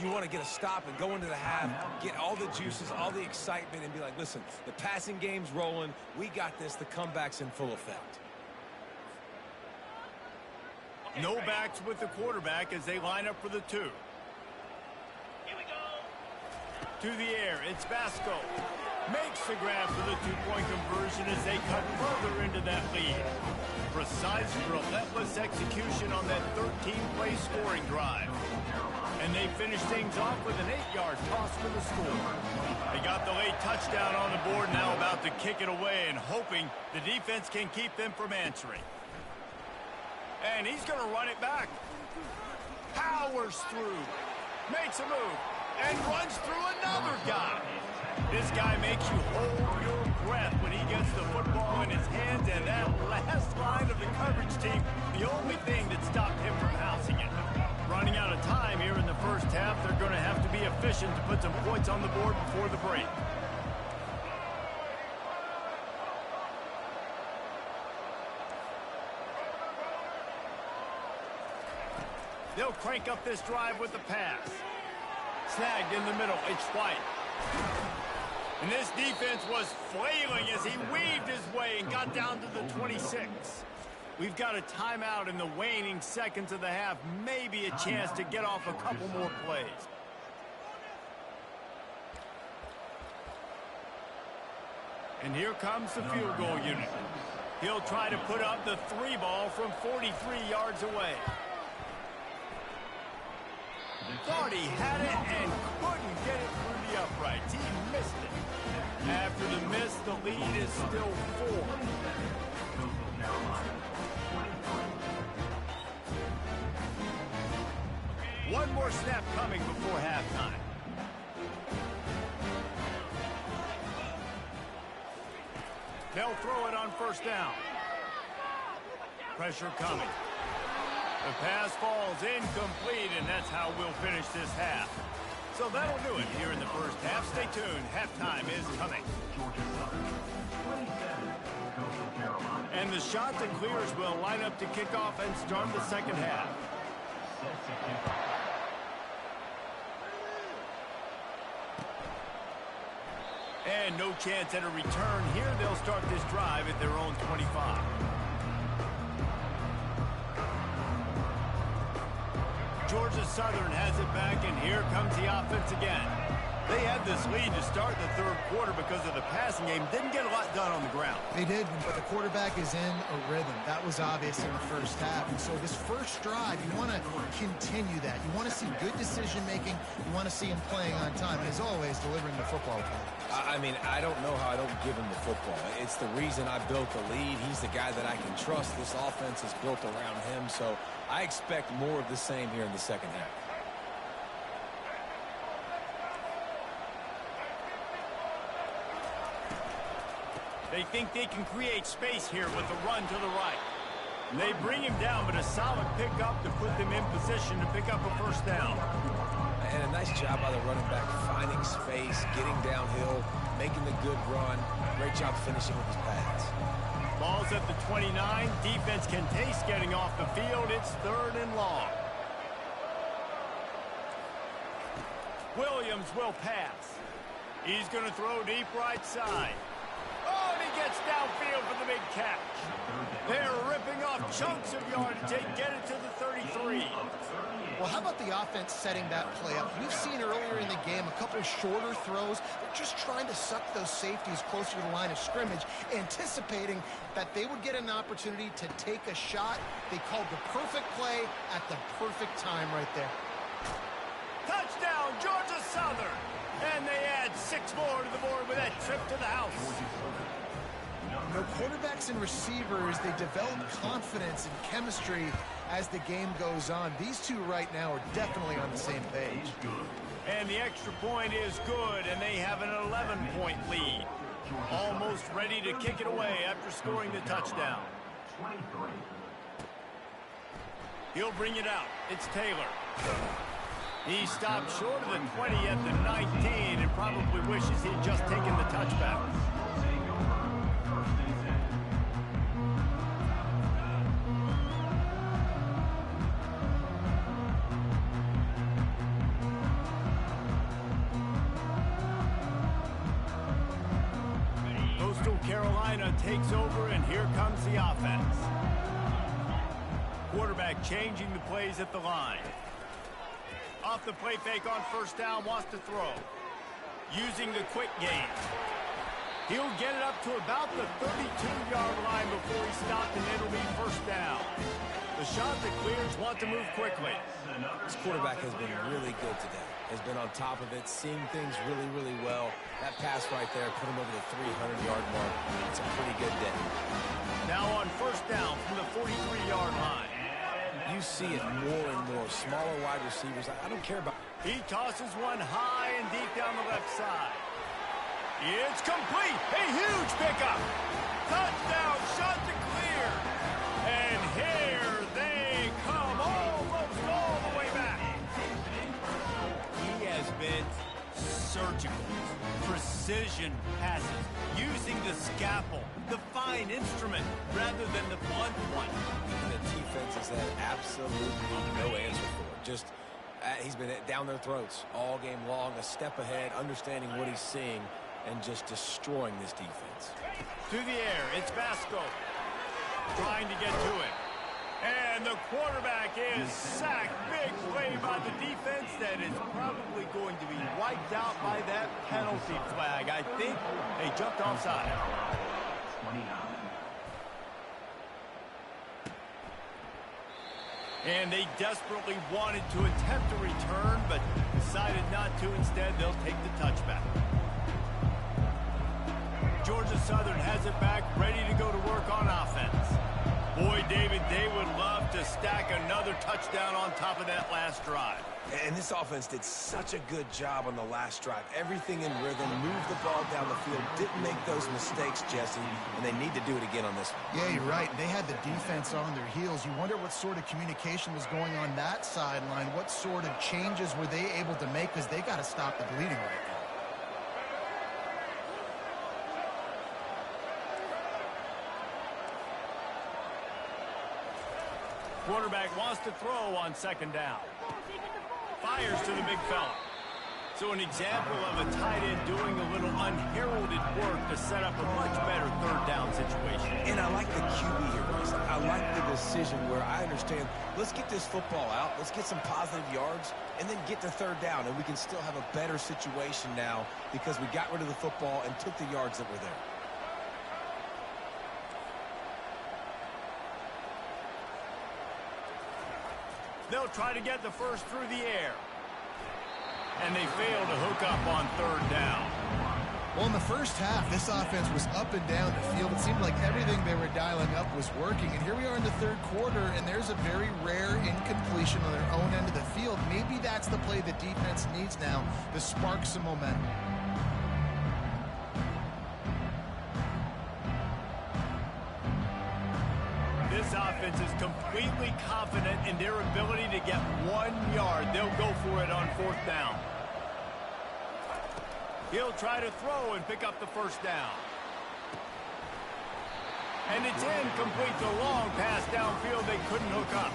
You want to get a stop and go into the half, get all the juices, all the excitement, and be like, listen, the passing game's rolling. We got this. The comeback's in full effect. No backs with the quarterback as they line up for the two. To the air, it's Vasco. Makes the grab for the two-point conversion as they cut further into that lead. Precise, relentless execution on that 13-play scoring drive. And they finish things off with an 8-yard toss for the score. They got the late touchdown on the board, now about to kick it away and hoping the defense can keep them from answering. And he's going to run it back. Powers through. Makes a move. And runs through another guy. This guy makes you hold your breath when he gets the football in his hands, and that last line of the coverage team, the only thing that stopped him from housing it. Running out of time here in the first half, they're going to have to be efficient to put some points on the board before the break. They'll crank up this drive with the pass. Snagged in the middle, it's White. And this defense was flailing as he weaved his way and got down to the 26. We've got a timeout in the waning seconds of the half. Maybe a chance to get off a couple more plays. And here comes the field goal unit. He'll try to put up the 3-ball from 43 yards away. Thought he had it and couldn't get it through the uprights. He missed it. After the miss, the lead is still 4. One more snap coming before halftime. They'll throw it on first down. Pressure coming. The pass falls incomplete, and that's how we'll finish this half. So that'll do it here in the first half. Stay tuned. Halftime is coming. And the shot that clears will line up to kick off and start the second half. And no chance at a return here. They'll start this drive at their own 25. Georgia Southern has it back, and here comes the offense again. They had this lead to start the third quarter because of the passing game. Didn't get a lot done on the ground. They did, but the quarterback is in a rhythm. That was obvious in the first half. And so this first drive, you want to continue that. You want to see good decision-making. You want to see him playing on time. And as always, delivering the football. I mean, I don't know how I don't give him the football. It's the reason I built the lead. He's the guy that I can trust. This offense is built around him. So I expect more of the same here in the second half. They think they can create space here with a run to the right. They bring him down, but a solid pickup to put them in position to pick up a first down. And a nice job by the running back, finding space, getting downhill, making the good run. Great job finishing with his pass. Ball's at the 29. Defense can taste getting off the field. It's 3rd and long. Williams will pass. He's going to throw deep right side. Oh, and he gets downfield for the big catch. They're ripping off chunks of yardage. They get it to the 33. Well, how about the offense setting that play up? We've seen earlier in the game a couple shorter throws. They're just trying to suck those safeties closer to the line of scrimmage, anticipating that they would get an opportunity to take a shot. They called the perfect play at the perfect time right there. Touchdown, Georgia Southern. And they add 6 more to the board with that trip to the house. You know, quarterbacks and receivers, they develop confidence and chemistry as the game goes on. These two right now are definitely on the same page. And the extra point is good, and they have an 11-point lead. Almost ready to kick it away after scoring the touchdown. He'll bring it out. It's Taylor. He stopped short of the 20 at the 19 and probably wishes he'd just taken the touchback. Coastal Carolina takes over, and here comes the offense. Quarterback changing the plays at the line. Off the play fake on first down, wants to throw. Using the quick game. He'll get it up to about the 32-yard line before he stopped, and it'll be first down. The shot that clears want to move quickly. This quarterback has been really good today. Has been on top of it, seeing things really, really well. That pass right there put him over the 300-yard mark. It's a pretty good day. Now on first down from the 43-yard line. You see it more and more. Smaller wide receivers. I don't care about. He tosses one high and deep down the left side. It's complete. A huge pickup. Touchdown. Shot to clear. And here they come. Almost all the way back. He has been surgical. Precision passes. Using the scalpel. The fine instrument rather than the blunt one. The defense has had absolutely no answer for it. Just, he's been down their throats all game long, a step ahead, understanding what he's seeing, and just destroying this defense. To the air, it's Vasco. Trying to get to it. And the quarterback is sacked. Big play by the defense that is probably going to be wiped out by that penalty flag. I think they jumped offside. And they desperately wanted to attempt a return, but decided not to. Instead, they'll take the touchback. Georgia Southern has it back, ready to go to work on offense. Boy, David, they would love to stack another touchdown on top of that last drive. And this offense did such a good job on the last drive. Everything in rhythm, moved the ball down the field, didn't make those mistakes, Jesse, and they need to do it again on this one. Yeah, you're right. They had the defense on their heels. You wonder what sort of communication was going on that sideline. What sort of changes were they able to make, because they got to stop the bleeding right now. Quarterback wants to throw on second down. Fires to the big fella. So an example of a tight end doing a little unheralded work to set up a much better third down situation. And I like the QB here, Bryce. I like the decision where I understand, let's get this football out, let's get some positive yards, and then get to third down, and we can still have a better situation now because we got rid of the football and took the yards that were there. They'll try to get the first through the air. And they fail to hook up on third down. Well, in the first half, this offense was up and down the field. It seemed like everything they were dialing up was working. And here we are in the third quarter, and there's a very rare incompletion on their own end of the field. Maybe that's the play the defense needs now to spark some momentum. This offense is completely confident in their ability to get 1 yard. They'll go for it on fourth down. He'll try to throw and pick up the first down. And it's incomplete. The long pass downfield. They couldn't hook up.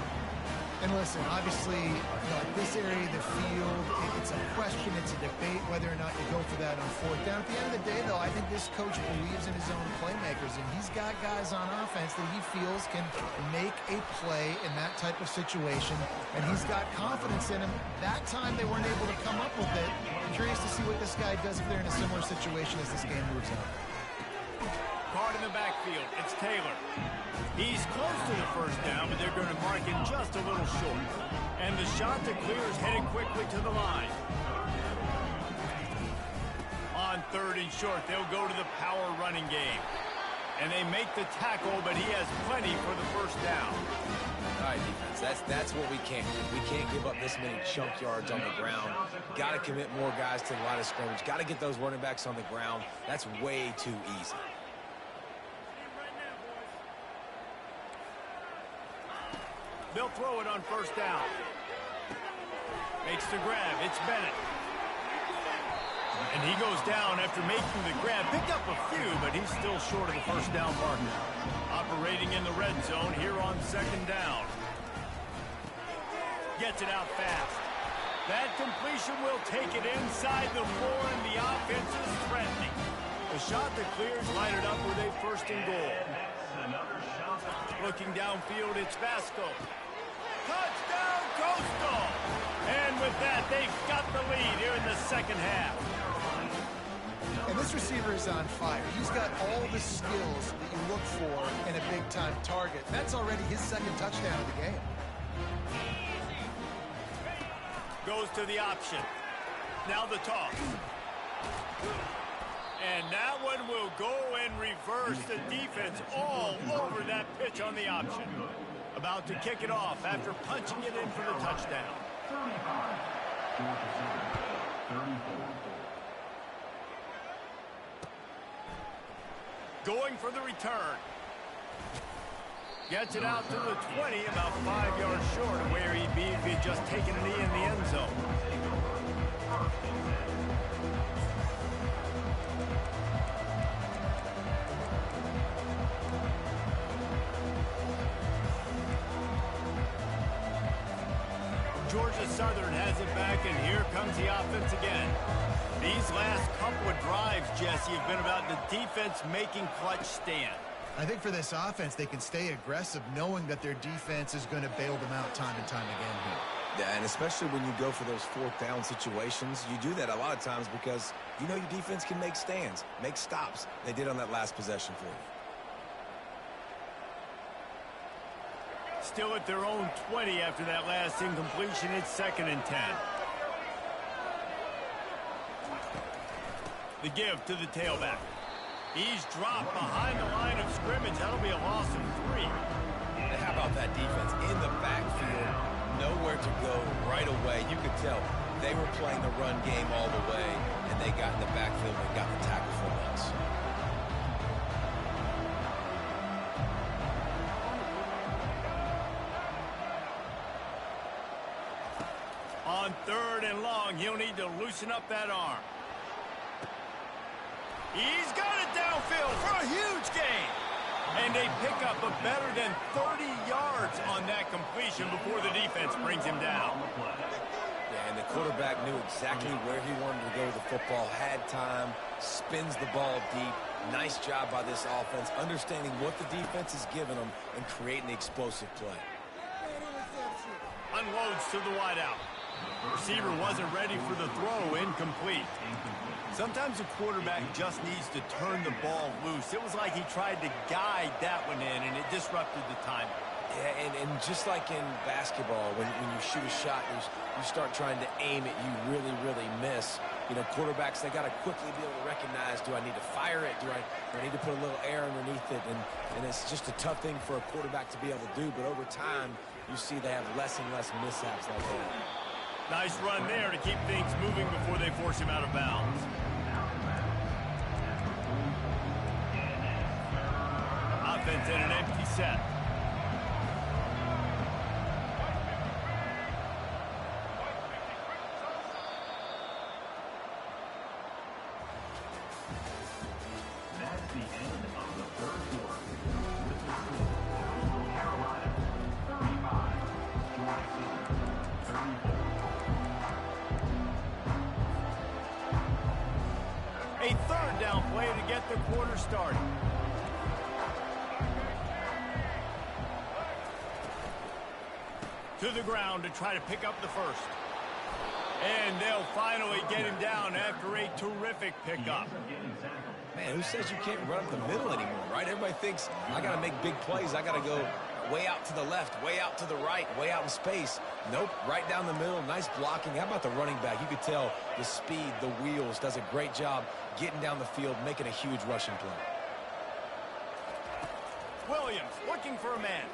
And listen, obviously, at this area of the field, it's a question, it's a debate whether or not you go for that on fourth down. At the end of the day, though, I think this coach believes in his own playmakers, and he's got guys on offense that he feels can make a play in that type of situation, and he's got confidence in him. That time they weren't able to come up with it. I'm curious to see what this guy does if they're in a similar situation as this game moves on. Card in the backfield. It's Taylor. He's close to the first down, but they're going to mark him just a little short. And the shot to clear is headed quickly to the line. On third and short, they'll go to the power running game. And they make the tackle, but he has plenty for the first down. All right, defense, that's what we can't do. We can't give up this many chunk yards on the ground. Got to commit more guys to the line of scrimmage. Got to get those running backs on the ground. That's way too easy. They'll throw it on first down. Makes the grab. It's Bennett. And he goes down after making the grab. Picked up a few, but he's still short of the first down mark. Operating in the red zone here on second down. Gets it out fast. That completion will take it inside the 4, and the offense is threatening. The shot that clears lighted up with a first and goal. Looking downfield, it's Vasco. Touchdown, Coastal! And with that, they've got the lead here in the second half. And this receiver is on fire. He's got all the skills that you look for in a big-time target. That's already his second touchdown of the game. Goes to the option. Now the toss. And that one will go and reverse. The defense all over that pitch on the option. About to kick it off after punching it in for the touchdown. 35. Going for the return. Gets it out to the 20, about 5 yards short of where he'd be if he'd just taken a knee in the end zone. Georgia Southern has it back, and here comes the offense again. These last couple of drives, Jesse, have been about the defense making clutch stand. I think for this offense, they can stay aggressive knowing that their defense is going to bail them out time and time again here. Yeah, and especially when you go for those fourth down situations, you do that a lot of times because you know your defense can make stands, make stops. They did on that last possession for you. Still at their own 20 after that last incompletion. It's 2nd and 10. The give to the tailback. He's dropped behind the line of scrimmage. That'll be a loss of 3. And how about that defense in the backfield? Nowhere to go right away. You could tell they were playing the run game all the way, and they got in the backfield and got the tackle for once. On 3rd and long, he'll need to loosen up that arm. He's got it downfield for a huge gain. And they pick up a better than 30 yards on that completion before the defense brings him down. Yeah, and the quarterback knew exactly where he wanted to go with the football, had time, spins the ball deep. Nice job by this offense, understanding what the defense is giving them and creating the explosive play. Unloads to the wideout. Receiver wasn't ready for the throw, incomplete. Sometimes a quarterback just needs to turn the ball loose. It was like he tried to guide that one in, and it disrupted the timing. Yeah, and just like in basketball, when you shoot a shot, you start trying to aim it, you really miss. You know, quarterbacks, they got to quickly be able to recognize, do I need to fire it? Do I need to put a little air underneath it? And it's just a tough thing for a quarterback to be able to do. But over time, you see they have less and less mishaps like that. Nice run there to keep things moving before they force him out of bounds. Offense in an empty set. That's the end of the third quarter. The score, Coastal Carolina, 35. Georgia Southern, 34. A third down play to get the quarter started. To the ground to try to pick up the first. And they'll finally get him down after a terrific pickup. Man, who says you can't run up the middle anymore, right? Everybody thinks, I got to make big plays. I got to go way out to the left, way out to the right, way out in space. Nope, right down the middle, nice blocking. How about the running back? You could tell the speed, the wheels, does a great job getting down the field, making a huge rushing play. Williams looking for a man.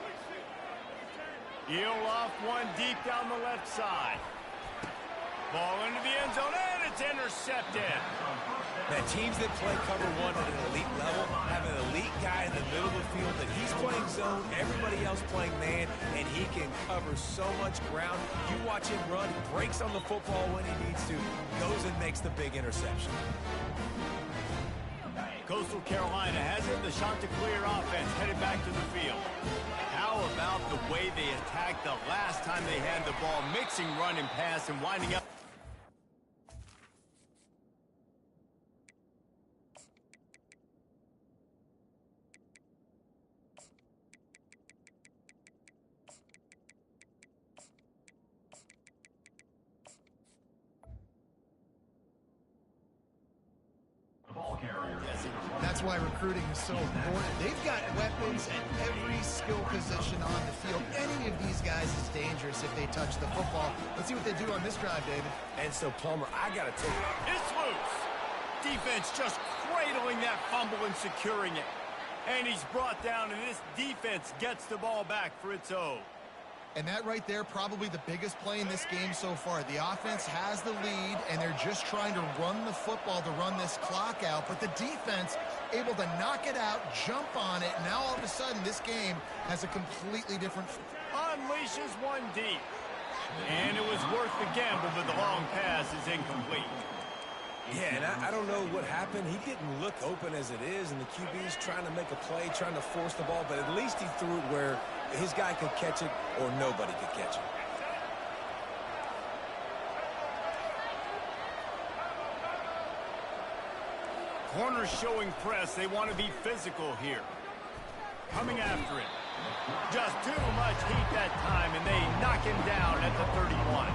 He'll off one deep down the left side. Ball into the end zone, and it's intercepted. Man, teams that play cover one at an elite level have an elite guy in the middle of the field that he's playing zone, everybody else playing man, and he can cover so much ground. You watch him run, breaks on the football when he needs to, goes and makes the big interception. Coastal Carolina has it. The Chanticleer offense headed back to the field. How about the way they attacked the last time they had the ball, mixing run and pass and winding up. That's why recruiting is so important. They've got weapons at every skill position on the field. Any of these guys is dangerous if they touch the football. Let's see what they do on this drive, David. And so, Palmer, I got to take it. It's loose. Defense just cradling that fumble and securing it. And he's brought down, and this defense gets the ball back for its own. And that right there, probably the biggest play in this game so far. The offense has the lead, and they're just trying to run the football to run this clock out. But the defense able to knock it out, jump on it. Now all of a sudden, this game has a completely different... Unleashes one deep. And it was worth the gamble, but the long pass is incomplete. Yeah, and I don't know what happened. He didn't look open as it is, and the QB's trying to make a play, trying to force the ball, but at least he threw it where his guy could catch it or nobody could catch it. Corners showing press. They want to be physical here. Coming after it. Just too much heat that time, and they knock him down at the 31.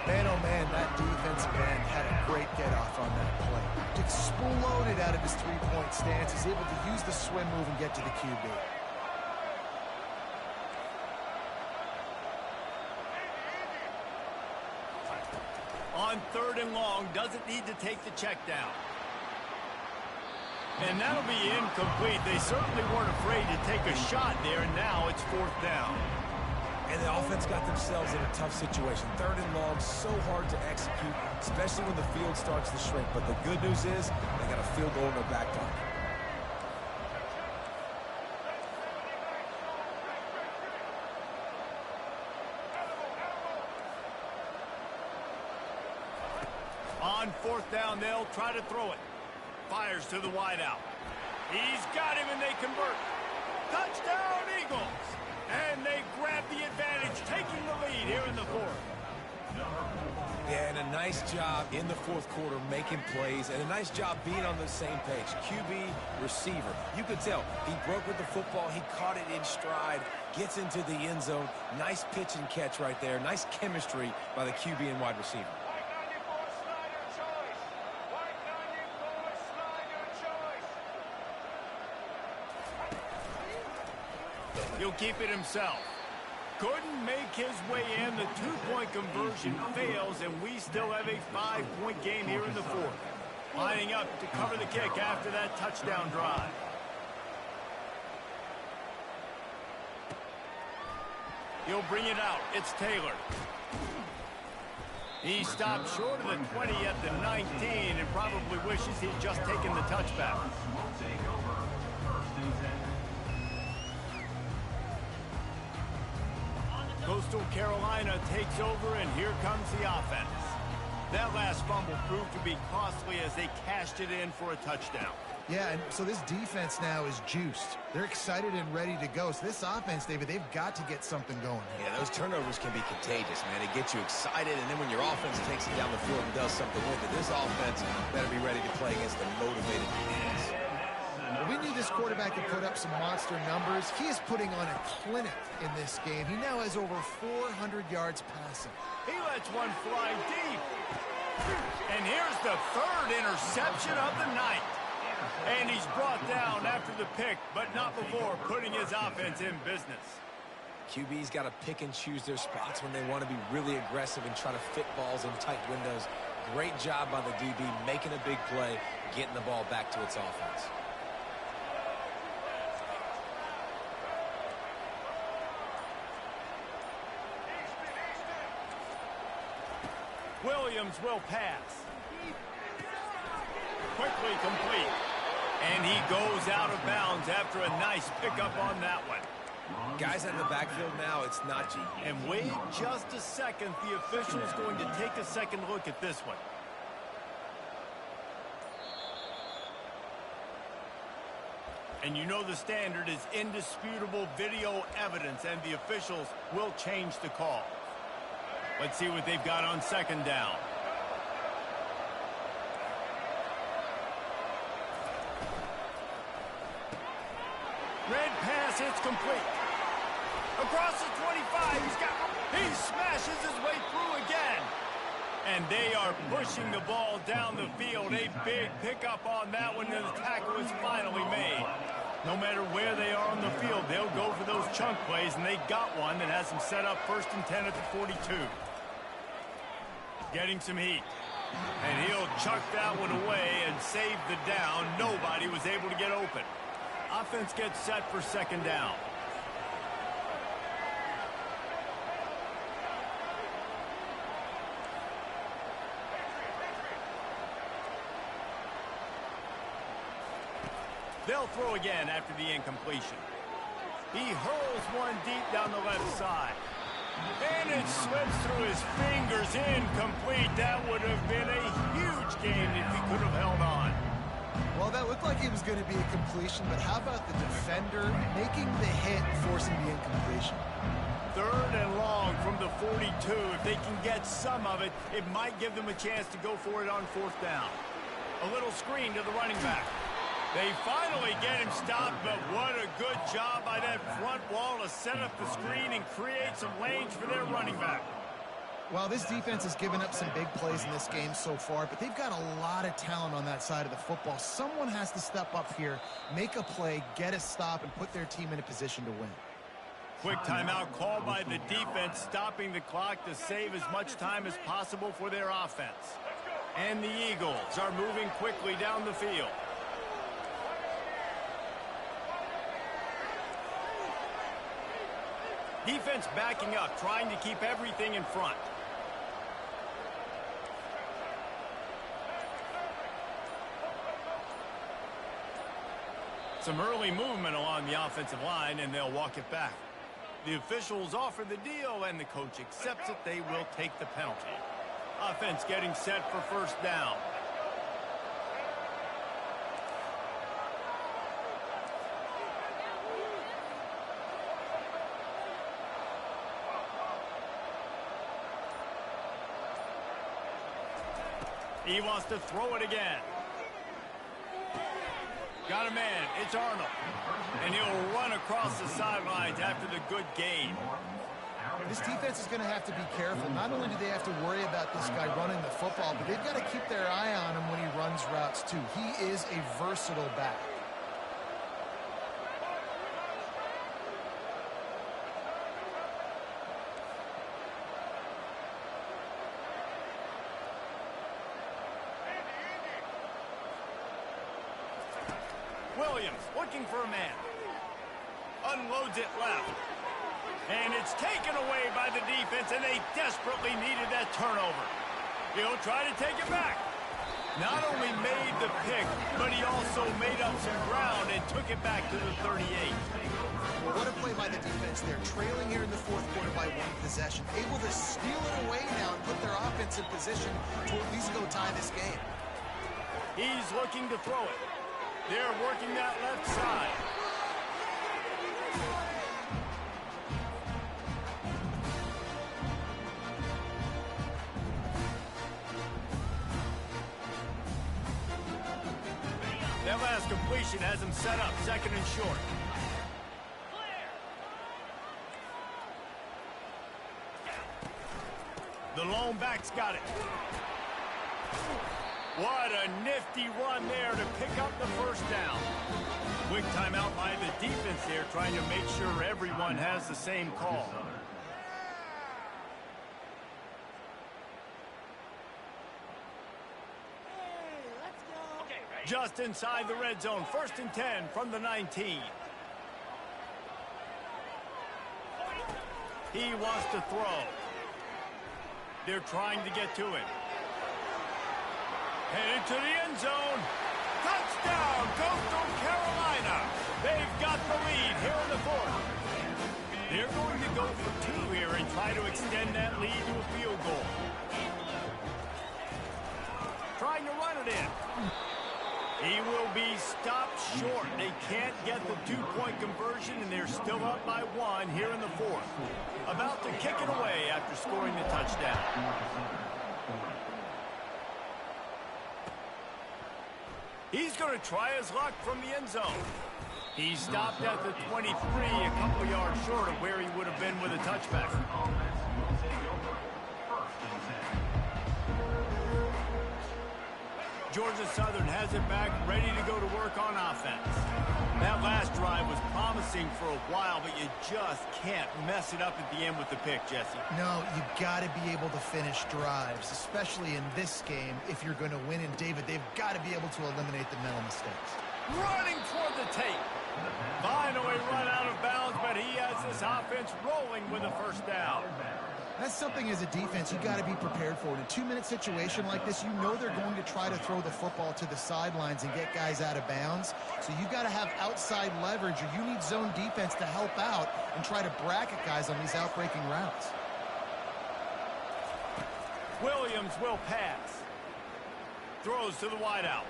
Man, oh man, that defensive end had a great get-off on that play. Exploded out of his three-point stance. He's able to use the swim move and get to the QB. On 3rd and long, doesn't need to take the check down. And that'll be incomplete. They certainly weren't afraid to take a shot there, and now it's 4th down. And the offense got themselves in a tough situation. 3rd and long, so hard to execute, especially when the field starts to shrink. But the good news is they got a field goal in their back pocket. On 4th down, they'll try to throw it. Fires to the wideout. He's got him, and they convert. Touchdown, Eagles! And they grab the advantage, taking the lead here in the 4th. Yeah, and a nice job in the fourth quarter making plays, and a nice job being on the same page. QB, receiver. You could tell he broke with the football. He caught it in stride, gets into the end zone. Nice pitch and catch right there. Nice chemistry by the QB and wide receiver. He'll keep it himself. Couldn't make his way in. The two-point conversion fails, and we still have a 5-point game here in the fourth. Lining up to cover the kick after that touchdown drive. He'll bring it out. It's Taylor. He stopped short of the 20 at the 19 and probably wishes he'd just taken the touchback. Coastal Carolina takes over, and here comes the offense. That last fumble proved to be costly as they cashed it in for a touchdown. Yeah, and so this defense now is juiced. They're excited and ready to go. So this offense, David, they've got to get something going here. Yeah, those turnovers can be contagious, man. It gets you excited, and then when your offense takes it down the field and does something with it, this offense better be ready to play against the motivated defense. Well, we knew this quarterback could put up some monster numbers. He is putting on a clinic in this game. He now has over 400 yards passing. He lets one fly deep. And here's the third interception of the night. And he's brought down after the pick, but not before putting his offense in business. QB's got to pick and choose their spots when they want to be really aggressive and try to fit balls in tight windows. Great job by the DB making a big play, getting the ball back to its offense. Williams will pass. Quickly complete. And he goes out of bounds after a nice pickup on that one. Guys in the backfield now, it's not G. And wait just a second. The official's going to take a second look at this one. And you know the standard is indisputable video evidence, and the officials will change the call. Let's see what they've got on second down. Red pass, it's complete. Across the 25, he smashes his way through again. And they are pushing the ball down the field. A big pickup on that one, and the tackle is finally made. No matter where they are on the field, they'll go for those chunk plays, and they got one that has them set up 1st and 10 at the 42. Getting some heat. And he'll chuck that one away and save the down. Nobody was able to get open. Offense gets set for second down. They'll throw again after the incompletion. He hurls one deep down the left side. And it slips through his fingers, incomplete. That would have been a huge gain if he could have held on. Well, that looked like it was going to be a completion, but how about the defender making the hit, forcing the incompletion? 3rd and long from the 42. If they can get some of it, it might give them a chance to go for it on 4th down. A little screen to the running back. They finally get him stopped, but what a good job by that front wall to set up the screen and create some lanes for their running back. Well, this defense has given up some big plays in this game so far, but they've got a lot of talent on that side of the football. Someone has to step up here, make a play, get a stop, and put their team in a position to win. Quick timeout called by the defense, stopping the clock to save as much time as possible for their offense. And the Eagles are moving quickly down the field. Defense backing up, trying to keep everything in front. Some early movement along the offensive line, and they'll walk it back. The officials offer the deal, and the coach accepts it. They will take the penalty. Offense getting set for 1st down. He wants to throw it again. Got a man. It's Arnold. And he'll run across the sidelines after the good gain. This defense is going to have to be careful. Not only do they have to worry about this guy running the football, but they've got to keep their eye on him when he runs routes too. He is a versatile back. Williams looking for a man. Unloads it left. And it's taken away by the defense, and they desperately needed that turnover. He'll try to take it back. Not only made the pick, but he also made up some ground and took it back to the 38. Well, what a play by the defense there. Trailing here in the fourth quarter by one possession. Able to steal it away now and put their offense in position to at least go tie this game. He's looking to throw it. They're working that left side. That last completion has him set up, second and short. The lone back's got it. What a nifty run there to pick up the first down. Quick timeout by the defense there, trying to make sure everyone has the same call. Just inside the red zone, 1st and 10 from the 19. He wants to throw. They're trying to get to him. Headed to the end zone. Touchdown, Coastal Carolina. They've got the lead here in the fourth. They're going to go for two here and try to extend that lead to a field goal. Trying to run it in. He will be stopped short. They can't get the two-point conversion, and they're still up by one here in the fourth. About to kick it away after scoring the touchdown. He's going to try his luck from the end zone. He stopped at the 23, a couple yards short of where he would have been with a touchback. Georgia Southern has it back, ready to go to work on offense. That last drive was promising for a while, but you just can't mess it up at the end with the pick, Jesse. No, you got to be able to finish drives, especially in this game. If you're going to win, and David, they've got to be able to eliminate the mental mistakes. Running toward the tape. Finally run out of bounds, but he has this offense rolling with a first down. That's something as a defense you got to be prepared for. In a two-minute situation like this, you know they're going to try to throw the football to the sidelines and get guys out of bounds. So you got to have outside leverage, or you need zone defense to help out and try to bracket guys on these outbreaking routes. Williams will pass. Throws to the wideout.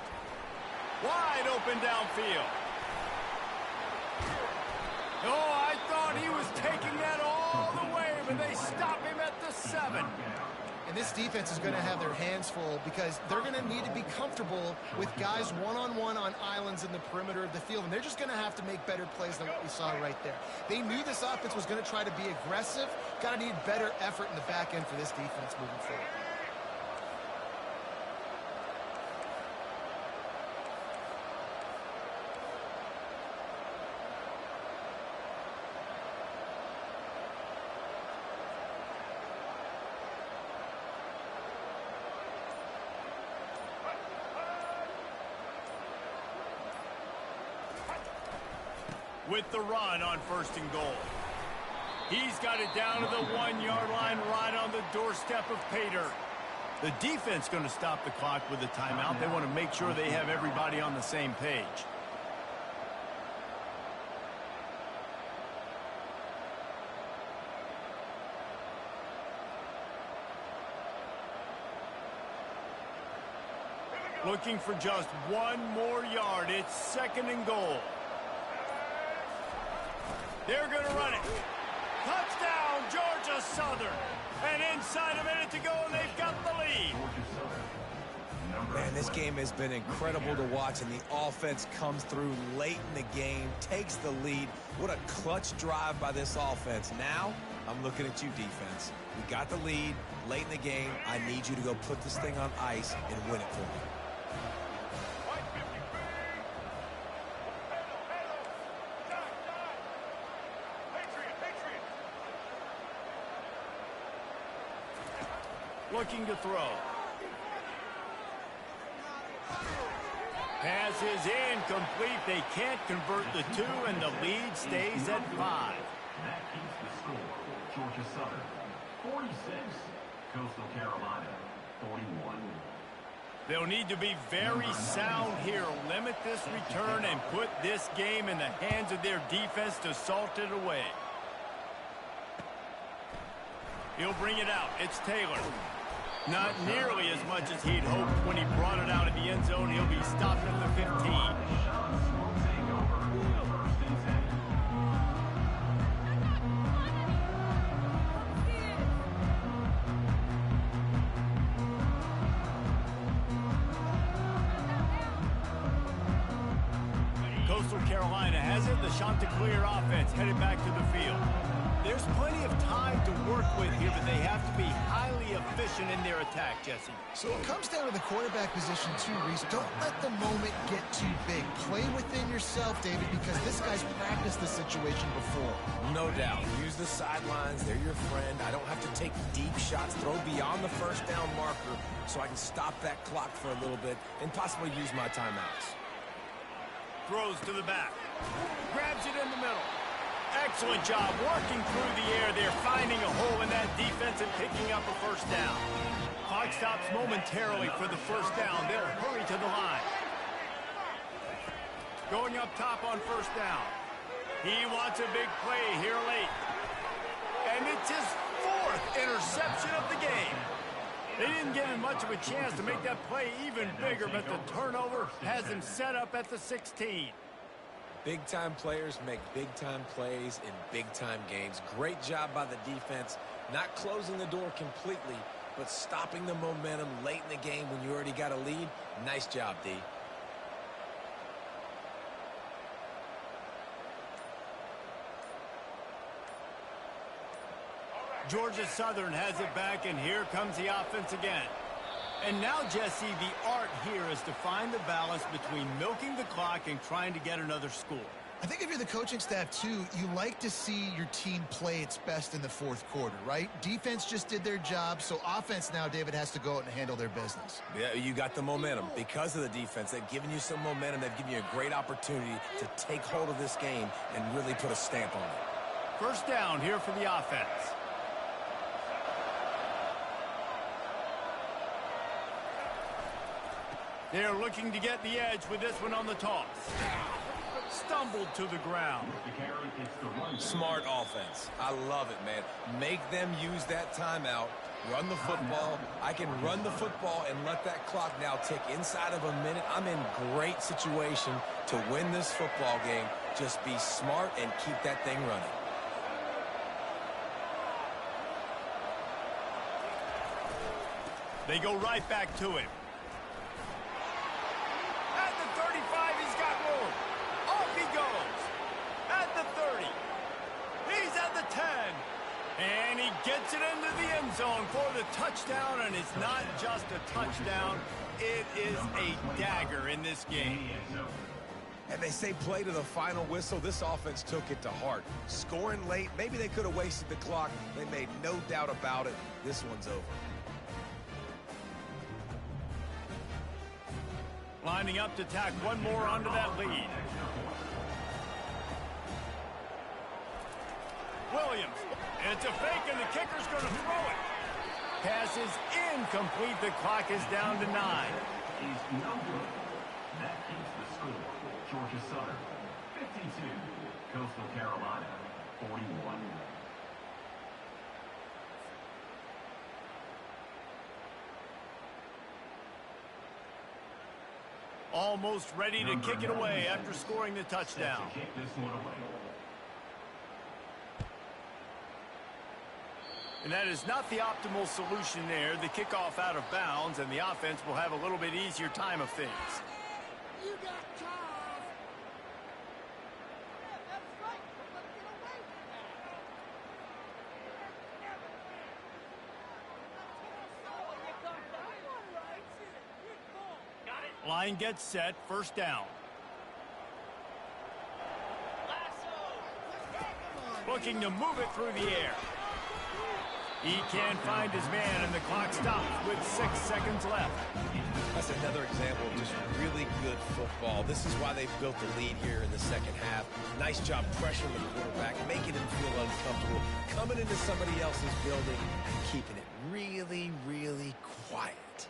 Wide open downfield. Oh, I thought he was taking that all the way, but they stop him at the 7. And this defense is going to have their hands full because they're going to need to be comfortable with guys one-on-one on islands in the perimeter of the field, and they're just going to have to make better plays than what we saw right there. They knew this offense was going to try to be aggressive. Got to need better effort in the back end for this defense moving forward. With the run on 1st and goal. He's got it down to the 1-yard line right on the doorstep of pay dirt. The defense going to stop the clock with a timeout. They want to make sure they have everybody on the same page. Looking for just one more yard. It's 2nd and goal. They're going to run it. Touchdown, Georgia Southern. And inside a minute to go, and they've got the lead. Man, this game has been incredible to watch, and the offense comes through late in the game, takes the lead. What a clutch drive by this offense. Now, I'm looking at you, defense. We got the lead late in the game. I need you to go put this thing on ice and win it for me. Looking to throw. Pass is incomplete. They can't convert the two, and the lead stays at 5. That keeps the score. Georgia Southern, 46. Coastal Carolina, 41. They'll need to be very sound here. Limit this return and put this game in the hands of their defense to salt it away. He'll bring it out. It's Taylor. Not nearly as much as he'd hoped when he brought it out of the end zone. He'll be stopped at the 15. Coastal Carolina has it. The Chanticleer offense headed back to the field. There's plenty of time to work with here, but they have to be highly efficient in their attack, Jesse. So it comes down to the quarterback position too, Reese. Don't let the moment get too big. Play within yourself, David, because this guy's practiced this situation before. No doubt. Use the sidelines. They're your friend. I don't have to take deep shots. Throw beyond the first down marker so I can stop that clock for a little bit and possibly use my timeouts. Throws to the back. Grabs it in the middle. Excellent job working through the air there, finding a hole in that defense and picking up a first down. Clock stops momentarily for the first down. They'll hurry to the line. Going up top on first down. He wants a big play here late. And it's his 4th interception of the game. They didn't give him much of a chance to make that play even bigger, but the turnover has him set up at the 16. Big-time players make big-time plays in big-time games. Great job by the defense, not closing the door completely, but stopping the momentum late in the game when you already got a lead. Nice job, D. Georgia Southern has it back, and here comes the offense again. And now, Jesse, the art here is to find the balance between milking the clock and trying to get another score. I think if you're the coaching staff, too, you like to see your team play its best in the 4th quarter, right? Defense just did their job, so offense now, David, has to go out and handle their business. Yeah, you got the momentum. Because of the defense, they've given you some momentum. They've given you a great opportunity to take hold of this game and really put a stamp on it. First down here for the offense. They're looking to get the edge with this one on the toss. Stumbled to the ground. Smart offense. I love it, man. Make them use that timeout. Run the football. I can run the football and let that clock now tick inside of a minute. I'm in great situation to win this football game. Just be smart and keep that thing running. They go right back to him. At the 35, he's got room. Off he goes. At the 30. He's at the 10. And he gets it into the end zone for the touchdown, and it's not just a touchdown. It is a dagger in this game. And they say play to the final whistle. This offense took it to heart. Scoring late, maybe they could have wasted the clock. They made no doubt about it. This one's over. Lining up to tack one more onto that lead. Williams. It's a fake, and the kicker's going to throw it. Pass is incomplete. The clock is down to 9. Is no good. That keeps the score. Georgia Southern, 52. Coastal Carolina, 41. Almost ready to kick it away after scoring the touchdown. Kick this one away. And that is not the optimal solution there. The kickoff out of bounds, and the offense will have a little bit easier time of things. You got Charles. Yeah, that's right. Let's get away from that. Line gets set, first down. Looking to move it through the air. He can't find his man, and the clock stops with 6 seconds left. That's another example of just really good football. This is why they've built the lead here in the second half. Nice job pressuring the quarterback, making him feel uncomfortable, coming into somebody else's building, and keeping it really, really quiet.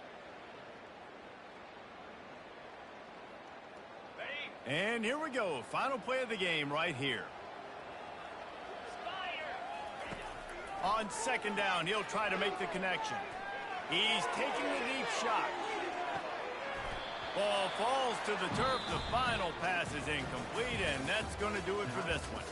And here we go. Final play of the game right here. On second down, he'll try to make the connection. He's taking the deep shot. Ball falls to the turf. The final pass is incomplete, and that's going to do it for this one.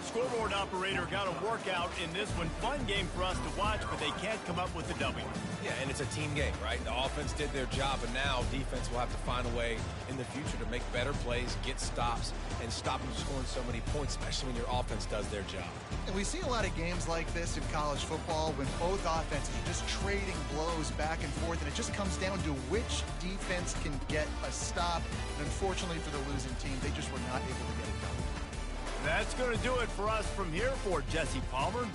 Scoreboard operator got a workout in this one. Fun game for us to watch, but they can't come up with the W. Yeah, and it's a team game, right? The offense did their job, and now defense will have to find a way in the future to make better plays, get stops, and stop them from scoring so many points, especially when your offense does their job. And we see a lot of games like this in college football when both offenses are just trading blows back and forth, and it just comes down to which defense can get a stop. And unfortunately for the losing team, they just were not able to get it done. That's going to do it for us from here for Jesse Palmer.